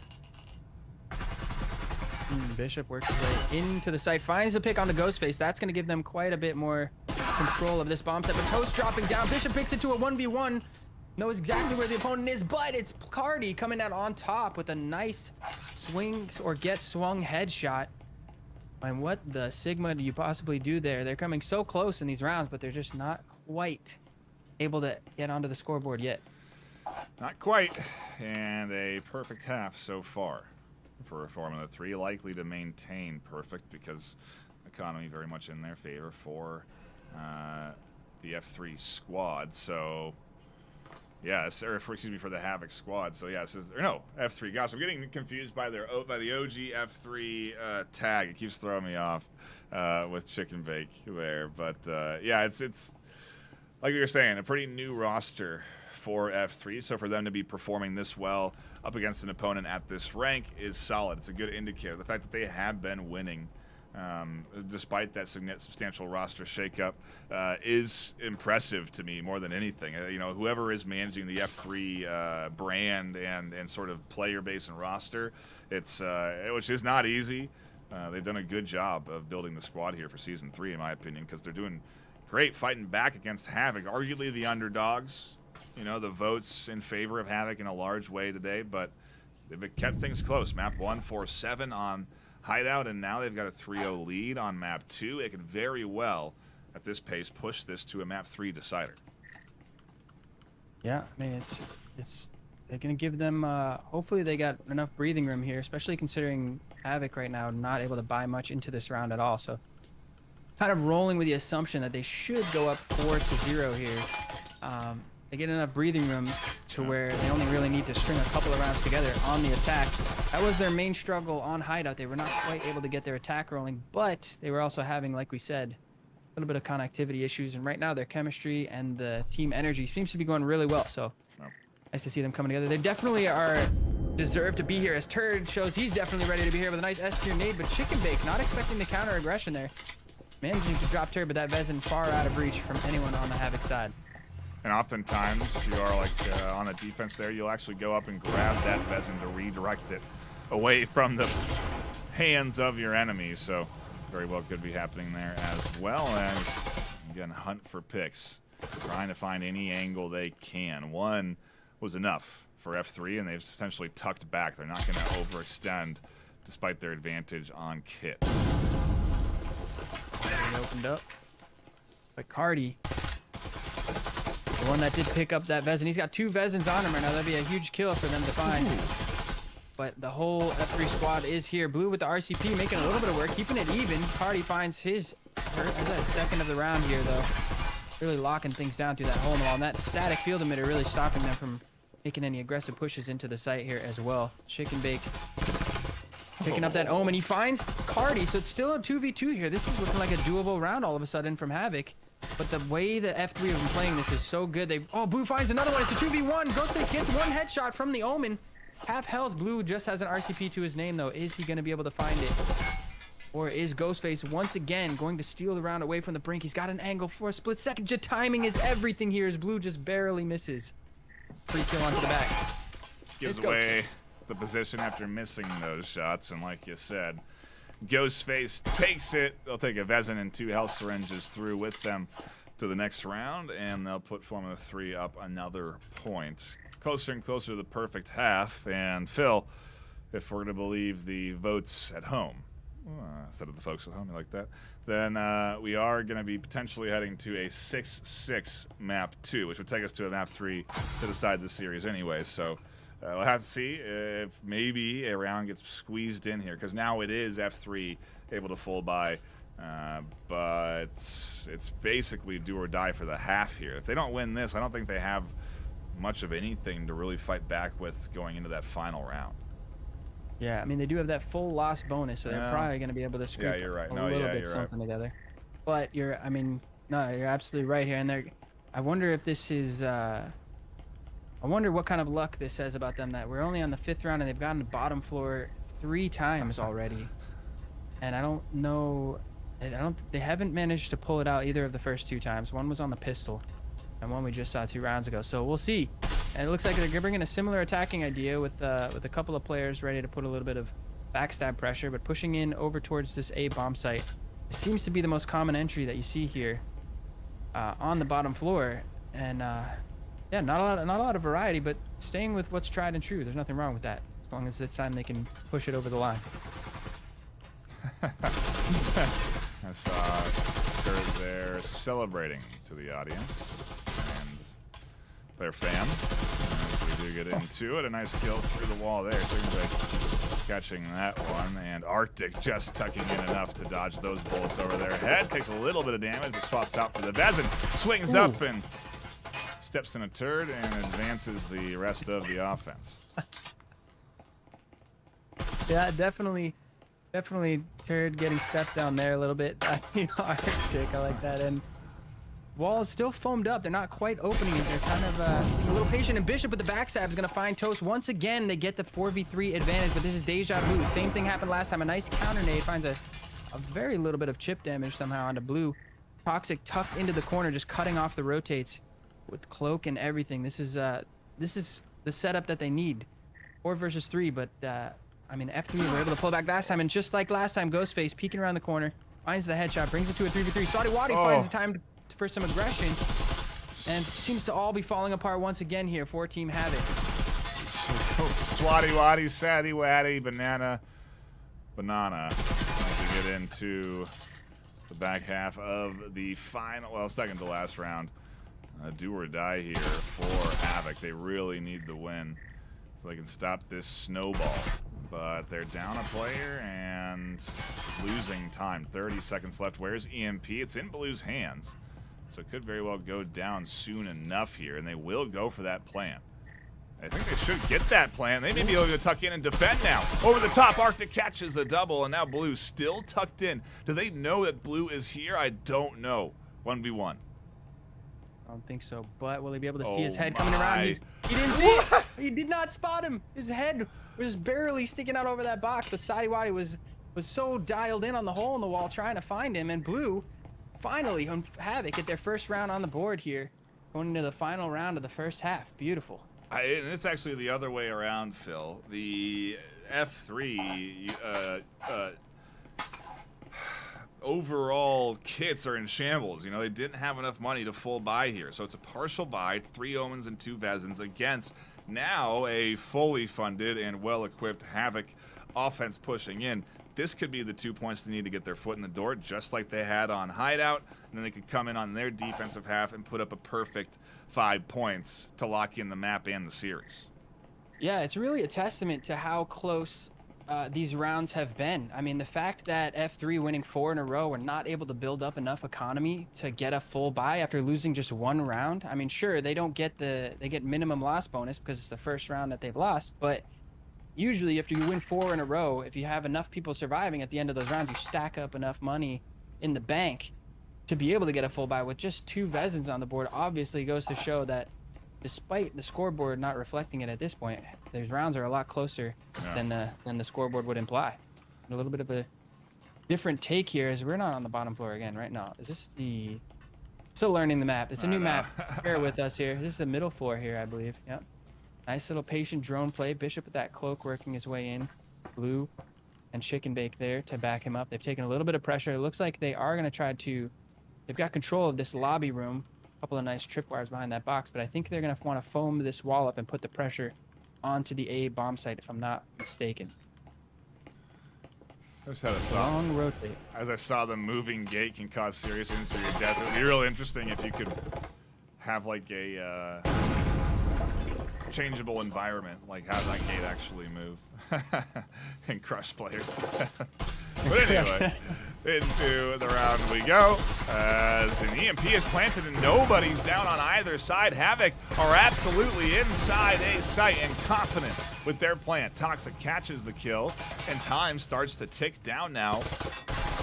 Bishop works his way into the site, finds a pick on the Ghostface. That's going to give them quite a bit more control of this bomb set. But Toast dropping down. Bishop picks it to a 1v1. Knows exactly where the opponent is, but it's Cardi coming out on top with a nice swing or get swung headshot. And what the Sigma do you possibly do there? They're coming so close in these rounds, but they're just not quite able to get onto the scoreboard yet. Not quite. And a perfect half so far for Formula 3. Likely to maintain perfect because economy very much in their favor for the F3 squad. So, yes, or excuse me, for the Havoc squad. So, yes, or no, F3. Gosh, I'm getting confused by the OG F3 tag. It keeps throwing me off with Chicken Bake there. But, yeah, it's like you were saying, a pretty new roster for F3, so for them to be performing this well up against an opponent at this rank is solid. It's a good indicator. The fact that they have been winning despite that substantial roster shakeup is impressive to me more than anything. You know, whoever is managing the F3 brand and sort of player base and roster, it's which is not easy. They've done a good job of building the squad here for Season 3, in my opinion, because they're doing great fighting back against Havoc, arguably the underdogs. You know, the votes in favor of Havoc in a large way today, but they've kept things close. Map 147 on Hideout, and now they've got a 3-0 lead on Map 2. It could very well, at this pace, push this to a Map 3 decider. Yeah, I mean, it's they're going to give them, hopefully they got enough breathing room here, especially considering Havoc right now not able to buy much into this round at all. So kind of rolling with the assumption that they should go up 4-0 here. They get enough breathing room to where they only really need to string a couple of rounds together on the attack. That was their main struggle on Hideout. They were not quite able to get their attack rolling, but they were also having, like we said, a little bit of connectivity issues. And right now their chemistry and the team energy seems to be going really well. So nice to see them coming together. They definitely deserve to be here, as Turd shows he's definitely ready to be here with a nice S-tier nade, but Chicken Bake not expecting the counter aggression there. Managing to drop Turd, but that Vezin far out of reach from anyone on the Havoc side. And oftentimes, if you are like on a defense there, you'll actually go up and grab that Vezin to redirect it away from the hands of your enemies. So very well could be happening there, as well as, again, hunt for picks. Trying to find any angle they can. One was enough for F3, and they've essentially tucked back. They're not going to overextend despite their advantage on kit. He opened up. But Cardi, the one that did pick up that Vezin. He's got 2 Vezins on him right now. That'd be a huge kill for them to find. But the whole F3 squad is here. Blue with the RCP making a little bit of work, keeping it even. Cardi finds his second of the round here, though. Really locking things down through that hole in the wall. And that static field emitter really stopping them from making any aggressive pushes into the site here as well. Chicken Bake picking up that Omen. He finds Cardi, so it's still a 2v2 here. This is looking like a doable round all of a sudden from Havoc. But the way the F3 have been playing this is so good. Blue finds another one. It's a 2v1. Ghostface gets one headshot from the Omen. Half health. Blue just has an RCP to his name, though. Is he going to be able to find it? Or is Ghostface once again going to steal the round away from the brink? He's got an angle for a split second. Timing is everything here as Blue just barely misses. Free kill onto the back. Gives away the position after missing those shots. And like you said, Ghostface takes it. They'll take a Vezin and 2 health syringes through with them to the next round. And they'll put Formula 3 up another point. Closer and closer to the perfect half. And Phil, if we're going to believe the votes at home, instead of the folks at home, you like that, then we are going to be potentially heading to a 6-6 map 2, which would take us to a map 3 to decide the series anyway. So we'll have to see if maybe a round gets squeezed in here, because now it is F3 able to full buy. But it's basically do or die for the half here. If they don't win this, I don't think they have much of anything to really fight back with going into that final round. Yeah, I mean, they do have that full loss bonus, so they're probably going to be able to scrape you're right. a little bit something together. But you're absolutely right here. And I wonder if this is, I wonder what kind of luck this says about them, that we're only on the 5th round and they've gotten to bottom floor 3 times already. And I don't know, they haven't managed to pull it out either of the first 2 times. One was on the pistol and one we just saw 2 rounds ago. So we'll see. And it looks like they're bringing a similar attacking idea with a couple of players ready to put a little bit of backstab pressure, but pushing in over towards this A bomb site. It seems to be the most common entry that you see here on the bottom floor. And yeah, not a lot of variety, but staying with what's tried and true. There's nothing wrong with that, as long as this time they can push it over the line. I saw Kurt there celebrating to the audience and their fan. As we do get into it, a nice kill through the wall there. Catching that one, and Arctic just tucking in enough to dodge those bullets over their head. Takes a little bit of damage, but swaps out for the Vezin. Swings up and steps in a turd and advances the rest of the offense. Yeah, definitely turd getting stepped down there a little bit. Arctic, I like that. And wall is still foamed up. They're not quite opening it. They're kind of a little patient. And Bishop with the backstab is going to find Toast. Once again, they get the 4v3 advantage, but this is deja vu. Same thing happened last time. A nice counter nade finds a very little bit of chip damage somehow onto Blue. Toxic tucked into the corner, just cutting off the rotates with cloak and everything. This is the setup that they need. 4 versus 3, but I mean, F3 were able to pull back last time, and just like last time, Ghostface peeking around the corner, finds the headshot, brings it to a 3v3. Sadi Wadi finds the time for some aggression, and seems to all be falling apart once again here for Team Havoc. Swatty Waddy, Saddy Waddy, Banana. We get into the back half of the final, well, second to last round. Do or die here for Havoc. They really need the win so they can stop this snowball. But they're down a player and losing time. 30 seconds left. Where's EMP? It's in Blue's hands. So it could very well go down soon enough here, and they will go for that plant. I think they should get that plant. They may be able to tuck in and defend now. Over the top, Arctic catches a double, and now Blue still tucked in. Do they know that Blue is here? I don't know. 1v1. I don't think so, but will he be able to see his head coming around? He didn't see it. He did not spot him. His head was barely sticking out over that box, but Sadi Wadi was so dialed in on the hole in the wall trying to find him, and Blue finally on Havoc get their first round on the board here, going into the final round of the first half. Beautiful. And it's actually the other way around, Phil. The F3 overall kits are in shambles. You know, they didn't have enough money to full buy here. So it's a partial buy, 3 Omens and 2 Vezins against Now a fully funded and well-equipped Havoc offense pushing in. This could be the 2 points they need to get their foot in the door, just like they had on Hideout. And then they could come in on their defensive half and put up a perfect 5 points to lock in the map and the series. Yeah, it's really a testament to how close these rounds have been. I mean, the fact that F3 winning 4 in a row were not able to build up enough economy to get a full buy after losing just 1 round. I mean, sure, they don't get they get minimum loss bonus because it's the first round that they've lost, but usually if you win 4 in a row, if you have enough people surviving at the end of those rounds, you stack up enough money in the bank to be able to get a full buy. With just 2 Vezins on the board, obviously goes to show that despite the scoreboard not reflecting it at this point, these rounds are a lot closer than the scoreboard would imply. And a little bit of a different take here is we're not on the bottom floor again right now. Is this the... Still learning the map. It's a new map. Bear with us here. This is the middle floor here, I believe. Yep. Nice little patient drone play. Bishop with that cloak working his way in. Blue and Chicken Bake there to back him up. They've taken a little bit of pressure. It looks like they are going to try to... They've got control of this lobby room. A couple of nice tripwires behind that box, but I think they're going to want to foam this wall up and put the pressure onto the A bomb site, if I'm not mistaken. I just had a thought. Long rotate. As I saw the moving gate can cause serious injury or death. It would be real interesting if you could have like a changeable environment, like have that gate actually move and crush players to death. But anyway, into the round we go. As an EMP is planted and nobody's down on either side. Havoc are absolutely inside A site and confident with their plant. Toxic catches the kill, and time starts to tick down now.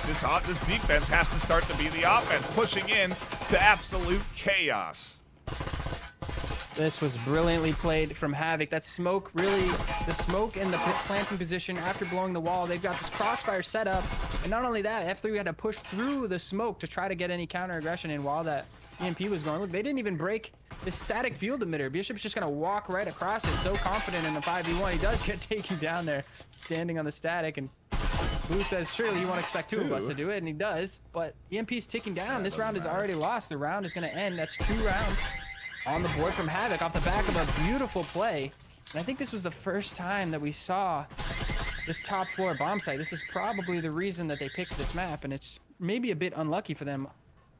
This defense has to start to be the offense, pushing in to absolute chaos. This was brilliantly played from Havoc. That smoke, really, the smoke and the planting position after blowing the wall, they've got this crossfire set up. And not only that, F3 had to push through the smoke to try to get any counter aggression in while that EMP was going. Look, they didn't even break the static field emitter. Bishop's just going to walk right across it. So confident in the 5v1. He does get taken down there, standing on the static. And Blue says, surely you won't expect 2 of us to do it. And he does. But EMP's ticking down. This round is already lost. The round is going to end. That's 2 rounds on the board from Havoc off the back of a beautiful play. And I think this was the first time that we saw this top floor bomb site. This is probably the reason that they picked this map, and it's maybe a bit unlucky for them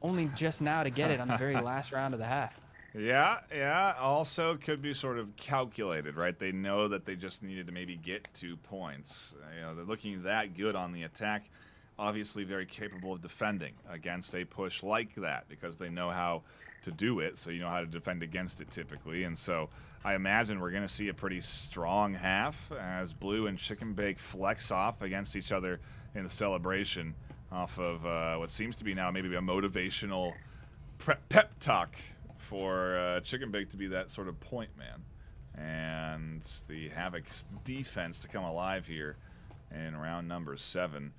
only just now to get it on the very last round of the half. Yeah. Also could be sort of calculated, right? They know that they just needed to maybe get 2 points. You know, they're looking that good on the attack. Obviously very capable of defending against a push like that because they know how to do it, so you know how to defend against it typically. And so I imagine we're going to see a pretty strong half as Blue and Chicken Bake flex off against each other in the celebration off of what seems to be now maybe a motivational pep talk for Chicken Bake to be that sort of point man. And the Havoc's defense to come alive here in round number 7.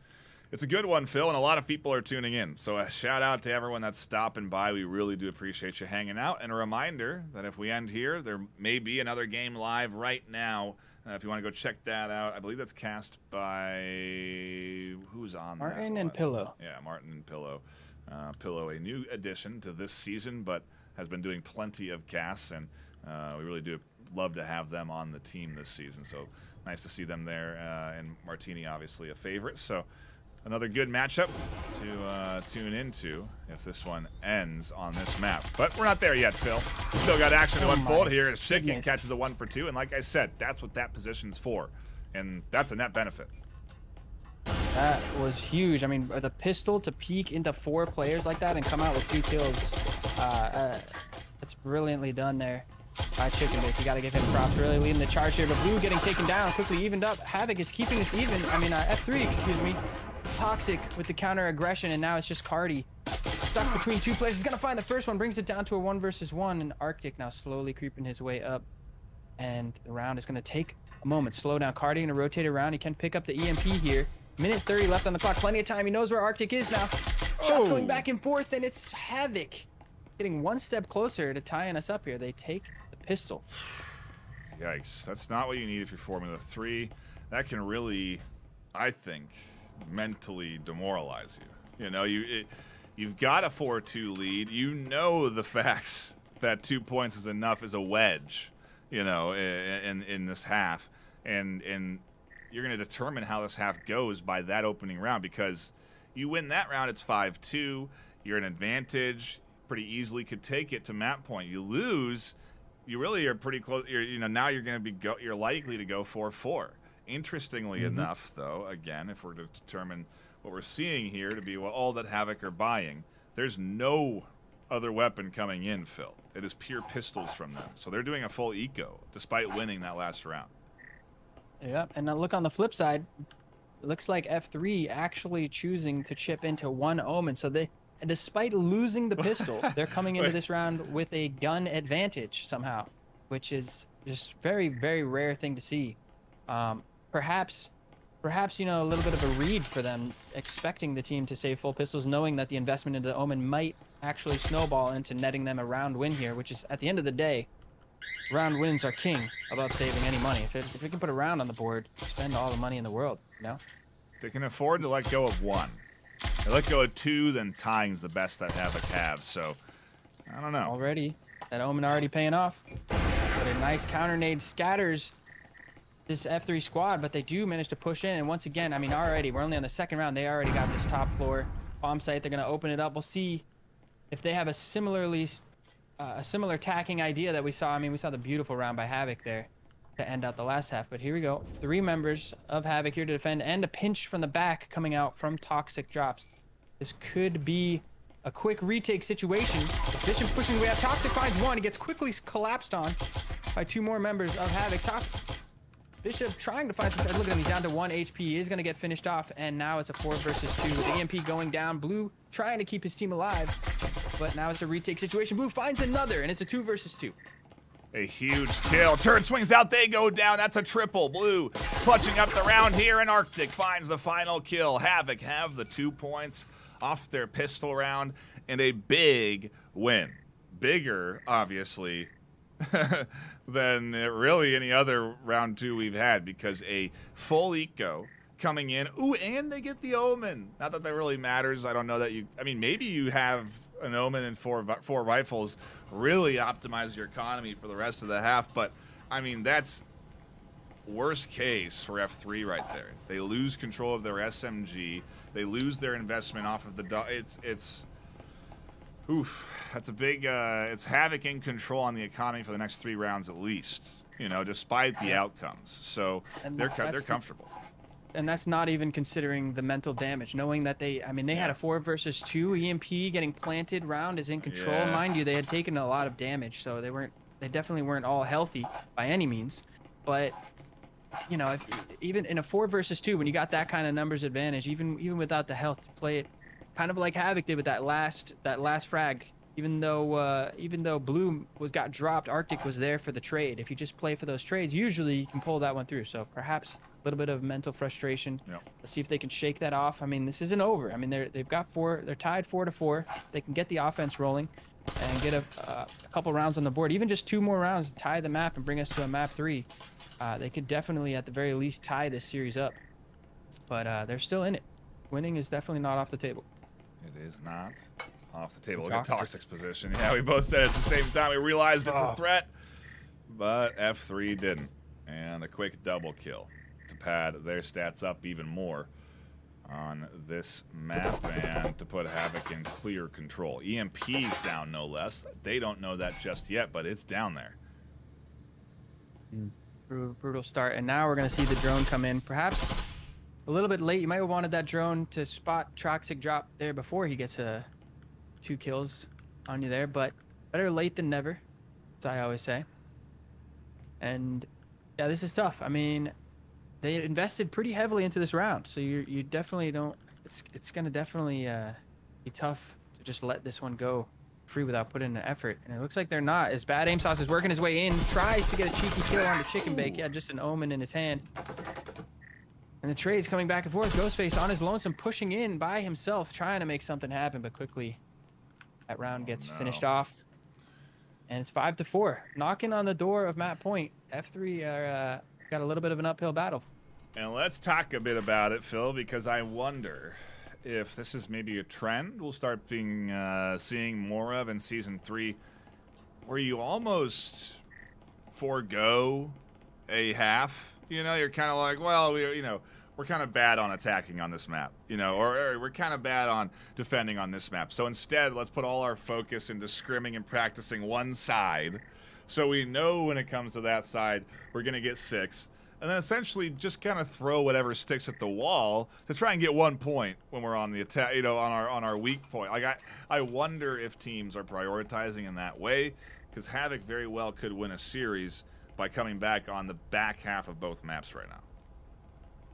It's a good one, Phil, and a lot of people are tuning in. So a shout out to everyone that's stopping by. We really do appreciate you hanging out. And a reminder that if we end here, there may be another game live right now. If you want to go check that out, I believe that's cast by who's on Martin that and Pillow. Yeah, Martin and Pillow. Pillow, a new addition to this season, but has been doing plenty of casts, and we really do love to have them on the team this season. So nice to see them there, and Martini obviously a favorite. So another good matchup to tune into if this one ends on this map. But we're not there yet, Phil. We still got action to unfold here as Chicken catches a 1 for 2. And like I said, that's what that position's for. And that's a net benefit. That was huge. I mean, the pistol to peek into 4 players like that and come out with 2 kills. That's brilliantly done there by Chicken Bake. You got to give him props. Really leading the charge here. But Blue getting taken down, quickly evened up. Havoc is keeping this even. I mean, F3, excuse me. Toxic with the counter aggression, and now it's just Cardi stuck between 2 players. He's gonna find the first one, brings it down to a 1 versus 1, and Arctic now slowly creeping his way up, and the round is gonna take a moment. Slow down. Cardi gonna rotate around. He can pick up the EMP here. Minute 30 left on the clock. Plenty of time. He knows where Arctic is now. Shots going back and forth, and it's Havoc getting 1 step closer to tying us up here. They take the pistol. Yikes. That's not what you need if you're Formula 3. That can really, I think, mentally demoralize you. You know, you've got a 4-2 lead. You know the facts that 2 points is enough as a wedge you know, in this half, and you're going to determine how this half goes by that opening round, because you win that round, it's 5-2. You're an advantage. Pretty easily could take it to map point. You lose, you really are pretty close. Now you're going to be you're likely to go 4-4. Interestingly enough, though, again, if we're to determine what we're seeing here to be all that Havoc are buying, there's no other weapon coming in, Phil. It is pure pistols from them. So they're doing a full eco despite winning that last round. Yep, and now look on the flip side. It looks like F3 actually choosing to chip into one Omen. So despite losing the pistol, they're coming into this round with a gun advantage somehow, which is just very, very rare thing to see. Perhaps, a little bit of a read for them, expecting the team to save full pistols, knowing that the investment into the Omen might actually snowball into netting them a round win here, which is, at the end of the day, round wins are king about saving any money. If we can put a round on the board, spend all the money in the world, They can afford to let go of one. They let go of two, then tying's the best that Havoc have, so I don't know. Already, that Omen already paying off. But a nice counter nade scatters this F3 squad, but they do manage to push in. And once again, I mean, already, we're only on the second round. They already got this top floor bomb site. They're going to open it up. We'll see if they have a similar tacking idea that we saw. I mean, we saw the beautiful round by Havoc there to end out the last half. But here we go. 3 members of Havoc here to defend, and a pinch from the back coming out from Toxic drops. This could be a quick retake situation. Bishop pushing away. Toxic finds one. He gets quickly collapsed on by 2 more members of Havoc. Bishop trying to find some. Look at him, he's down to 1 HP. He is going to get finished off, and now it's a 4 versus 2 with EMP going down. Blue trying to keep his team alive, but now it's a retake situation. Blue finds another, and it's a 2 versus 2. A huge kill. Turret swings out. They go down. That's a triple. Blue clutching up the round here, and Arctic finds the final kill. Havoc have the 2 points off their pistol round, and a big win. Bigger, obviously, than really any other round 2 we've had, because a full eco coming in. Ooh, and they get the Omen. Not that really matters. I don't know that I mean, maybe you have an Omen and 4 rifles, really optimize your economy for the rest of the half, but I mean, that's worst case for F3 right there. They lose control of their SMG. They lose their investment off of the it's oof, that's a big it's Havoc in control on the economy for the next 3 rounds at least, despite the outcomes. So they're comfortable. And that's not even considering the mental damage, knowing that they had a 4 versus 2 EMP getting planted round is in control. Yeah. Mind you, they had taken a lot of damage, so they definitely weren't all healthy by any means. But even in a 4 versus 2, when you got that kind of numbers advantage, even without the health, to play it kind of like Havoc did with that last frag. Even though Blue got dropped, Arctic was there for the trade. If you just play for those trades, usually you can pull that one through. So perhaps a little bit of mental frustration. Yep. Let's see if they can shake that off. I mean, this isn't over. I mean, they've got 4. They're tied 4-4. They can get the offense rolling and get a couple rounds on the board. Even just 2 more rounds, tie the map and bring us to a map 3. They could definitely, at the very least, tie this series up. But they're still in it. Winning is definitely not off the table. It is not off the table. Look at Toxic's position. Yeah, we both said it at the same time. We realized it's a threat, but F3 didn't. And a quick double kill to pad their stats up even more on this map and to put Havoc in clear control. EMP's down, no less. They don't know that just yet, but it's down there. Brutal start, and now we're going to see the drone come in. Perhaps a little bit late. You might have wanted that drone to spot Toxic drop there before he gets 2 kills on you there, but better late than never, as I always say. And yeah, this is tough. I mean, they invested pretty heavily into this round, so you definitely don't. It's gonna definitely be tough to just let this one go free without putting in an effort. And it looks like they're not. As Bad Aim Sauce is working his way in, tries to get a cheeky kill on the chicken bake. Yeah, just an Omen in his hand. And the trade's coming back and forth. Ghostface on his lonesome, pushing in by himself, trying to make something happen, but quickly that round gets finished off. And it's 5-4, knocking on the door of map point. F3 are got a little bit of an uphill battle. And let's talk a bit about it, Phil, because I wonder if this is maybe a trend we'll start seeing more of in Season 3, where you almost forego a half. You know, you're kind of like, well, we're kind of bad on attacking on this map, or we're kind of bad on defending on this map. So instead, let's put all our focus into scrimming and practicing one side, so we know when it comes to that side, we're going to get 6. And then essentially just kind of throw whatever sticks at the wall to try and get 1 point when we're on the attack, on our weak point. Like I wonder if teams are prioritizing in that way, because Havoc very well could win a series by coming back on the back half of both maps right now.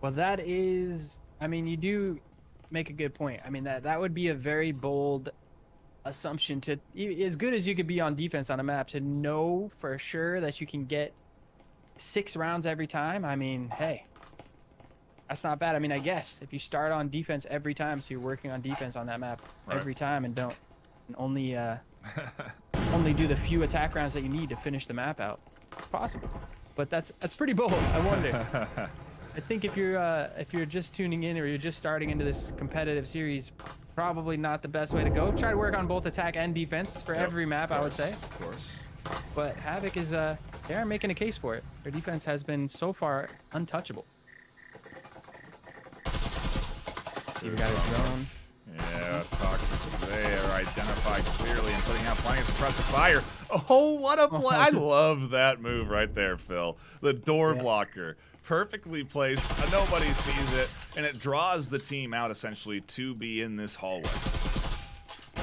Well, that is, I mean, you do make a good point. I mean, that would be a very bold assumption to, as good as you could be on defense on a map, to know for sure that you can get 6 rounds every time. I mean, hey, that's not bad. I mean, I guess if you start on defense every time, so you're working on defense on that map every time, and don't only do the few attack rounds that you need to finish the map out, it's possible. But that's pretty bold. I wonder. I think if you're just tuning in or you're just starting into this competitive series, probably not the best way to go. Try to work on both attack and defense for every map, I would say. Of course. But Havoc is they are making a case for it. Their defense has been so far untouchable. See, we got a drone. Yeah, Toxic there, identified clearly and putting out plenty of suppressive fire. Oh, what a play. I love that move right there, Phil. The door blocker. Perfectly placed. Nobody sees it, and it draws the team out essentially to be in this hallway.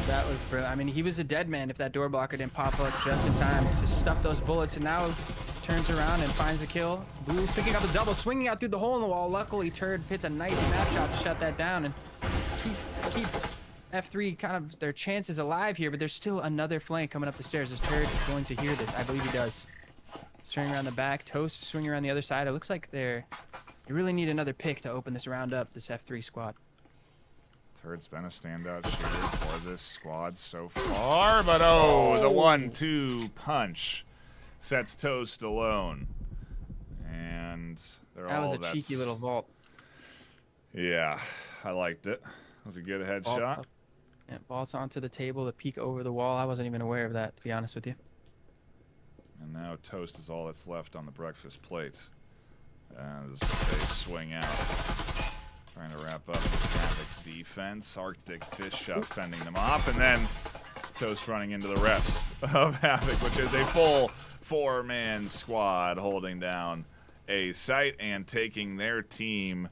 That was brilliant. I mean, he was a dead man if that door blocker didn't pop up just in time to stuff those bullets, and now turns around and finds a kill. Blue's picking up a double, swinging out through the hole in the wall. Luckily, Turd hits a nice snapshot to shut that down and keep F3 kind of their chances alive here, but there's still another flank coming up the stairs. Is Turd going to hear this? I believe he does. Swinging around the back, Toast swinging around the other side. It looks like they really need another pick to open this round up, this F3 squad. Turd's been a standout shooter for this squad so far, but the 1-2 punch sets Toast alone. And that was a cheeky little vault. Yeah, I liked it. It was a good headshot. Yeah, vaults onto the table, the peek over the wall. I wasn't even aware of that, to be honest with you. And now Toast is all that's left on the breakfast plate as they swing out. Trying to wrap up the Havoc defense. Arctic Fish fending them off, and then Toast running into the rest of Havoc, which is a full 4-man squad holding down a site and taking their team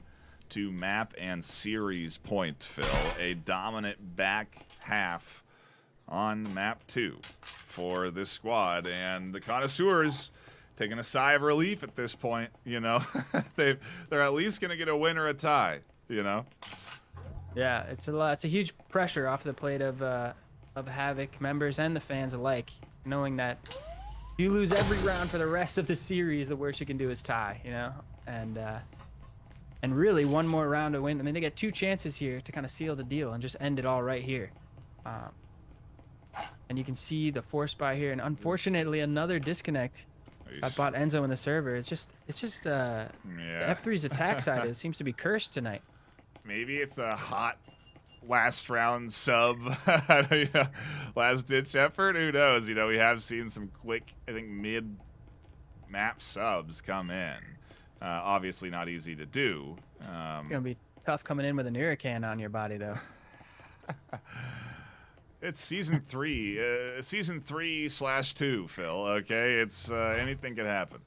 to map and series point, Phil. A dominant back half on map 2 for this squad, and the connoisseurs taking a sigh of relief at this point. They're at least going to get a win or a tie. Yeah, it's a huge pressure off the plate of Havoc members and the fans alike, knowing that if you lose every round for the rest of the series, the worst you can do is tie. And really one more round to win. I mean, they get 2 chances here to kind of seal the deal and just end it all right here. And you can see the force buy here, and unfortunately another disconnect. I bought Enzo in the server. It's just the F3's attack side. It seems to be cursed tonight. Maybe it's a hot last round sub, last ditch effort. Who knows? We have seen some quick, I think, mid map subs come in. Obviously not easy to do. It's gonna be tough coming in with an Hurricane on your body, though. It's season 3, season 3/2, Phil. Okay, it's anything could happen.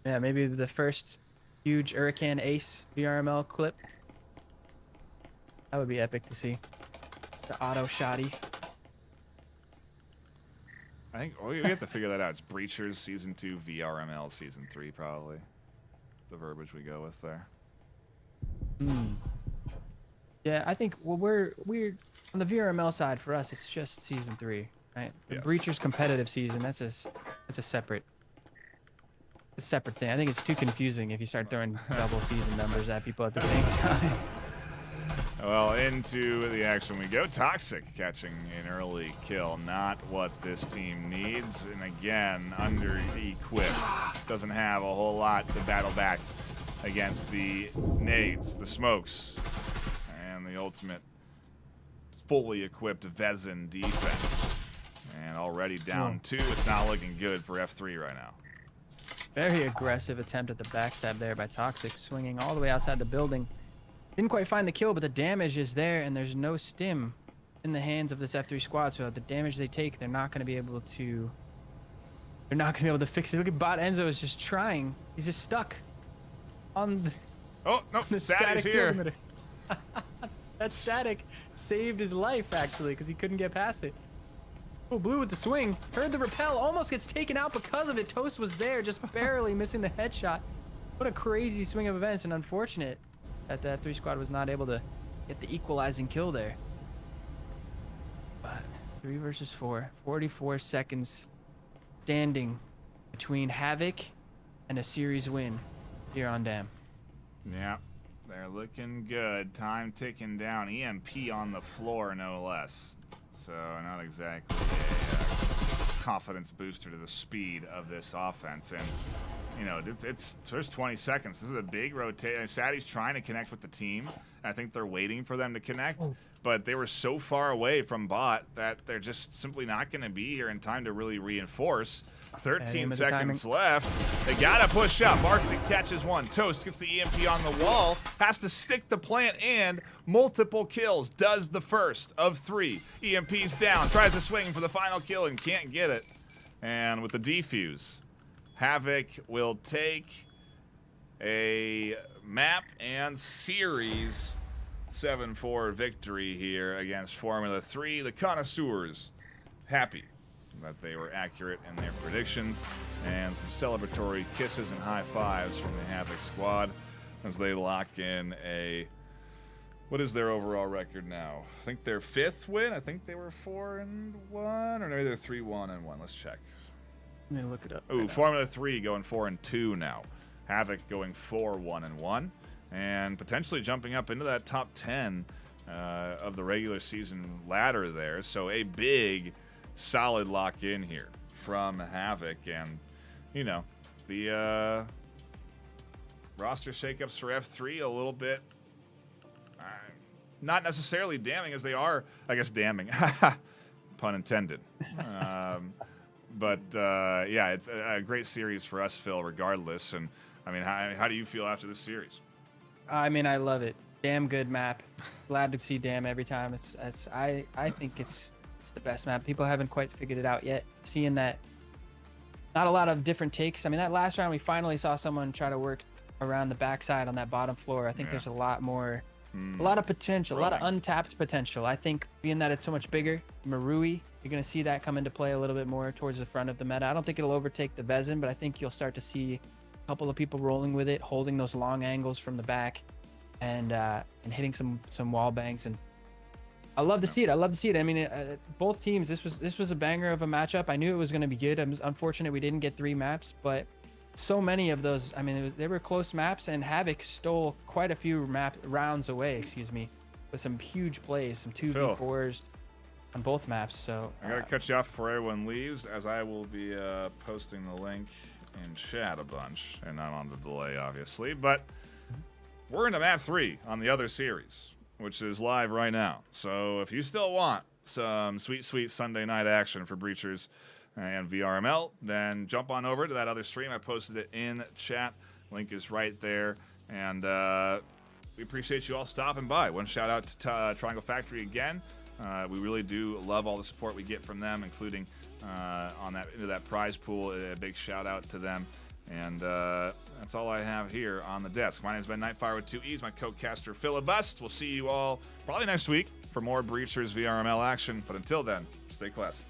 Yeah, maybe the first huge Hurricane Ace VRML clip. That would be epic to see. The auto shotty. I think we have to figure that out. It's Breachers season 2, VRML season 3, probably. The verbiage we go with there. Yeah, I think we're on the VRML side for us. It's just season 3, right? The Breachers competitive season. That's a separate thing. I think it's too confusing if you start throwing double season numbers at people at the same time. Well, into the action we go. Toxic catching an early kill. Not what this team needs. And again, under-equipped. Doesn't have a whole lot to battle back against the nades, the smokes, and the ultimate fully equipped Vezin defense. And already down 2. It's not looking good for F3 right now. Very aggressive attempt at the backstab there by Toxic, swinging all the way outside the building. Didn't quite find the kill, but the damage is there, and there's no stim in the hands of this F3 squad. So the damage they take, they're not going to be able to. They're not going to be able to fix it. Look at Bot Enzo is just trying. He's just stuck on the. Oh no! The Static here. perimeter. That static saved his life actually, because he couldn't get past it. Oh, Blue with the swing. Heard the repel. Almost gets taken out because of it. Toast was there, just barely missing the headshot. What a crazy swing of events, and unfortunate that the F3 squad was not able to get the equalizing kill there. But 3 versus 4. 44 seconds standing between Havoc and a series win here on Dam. Yeah, they're looking good. Time ticking down. EMP on the floor, no less. So not exactly a confidence booster to the speed of this offense. And, you know, there's 20 seconds. This is a big rotation. Sadie's trying to connect with the team. I think they're waiting for them to connect. But they were so far away from Bot that they're just simply not going to be here in time to really reinforce. 13 seconds left. They got to push up. Arctic catches one. Toast gets the EMP on the wall. Has to stick the plant and multiple kills. Does the first of 3. EMP's down. Tries to swing for the final kill and can't get it. And with the defuse, Havoc will take a map and series 7-4 victory here against Formula 3. The connoisseurs happy that they were accurate in their predictions, and some celebratory kisses and high fives from the Havoc squad as they lock in a, what is their overall record now? I think their 5th win. I think they were 4-1, or maybe they're 3-1-1. Let's check. Let me look it up. Ooh, right Formula 3 going 4-2 now. Havoc going 4-1-1, and potentially jumping up into that top 10 of the regular season ladder there. So a big, solid lock in here from Havoc. And, you know, the roster shakeups for F3 a little bit, not necessarily damning as they are, I guess damning, pun intended. But yeah, it's a great series for us, Phil, regardless. And I mean, how do you feel after this series? I mean, I love it. Damn good map. Glad to see Dam every time. I think it's the best map. People haven't quite figured it out yet. Seeing that, not a lot of different takes. I mean, that last round we finally saw someone try to work around the backside on that bottom floor. I think there's a lot more, a lot of potential, a lot of untapped potential. I think being that it's so much bigger, Marui, you're going to see that come into play a little bit more towards the front of the meta. I don't think it'll overtake the Vezin, but I think you'll start to see a couple of people rolling with it, holding those long angles from the back, and hitting some wall bangs. And I love to see it. I love to see it. I mean, both teams. This was a banger of a matchup. I knew it was going to be good. I'm unfortunate we didn't get 3 maps, but so many of those. I mean, they were close maps, and Havoc stole quite a few rounds away. Excuse me, with some huge plays, some 2v4s on both maps. So I gotta cut you off before everyone leaves, as I will be posting the link in chat a bunch, and I'm on the delay, obviously. But we're into map 3 on the other series, which is live right now. So if you still want some sweet, sweet Sunday night action for Breachers and VRML, then jump on over to that other stream. I posted it in chat. Link is right there. And we appreciate you all stopping by. One shout out to Triangle Factory again. We really do love all the support we get from them, including into that prize pool. A big shout out to them. And that's all I have here on the desk. My name's Ben Nightfire with 2 E's, my co-caster Philibust. We'll see you all probably next week for more Breachers VRML action. But until then, stay classy.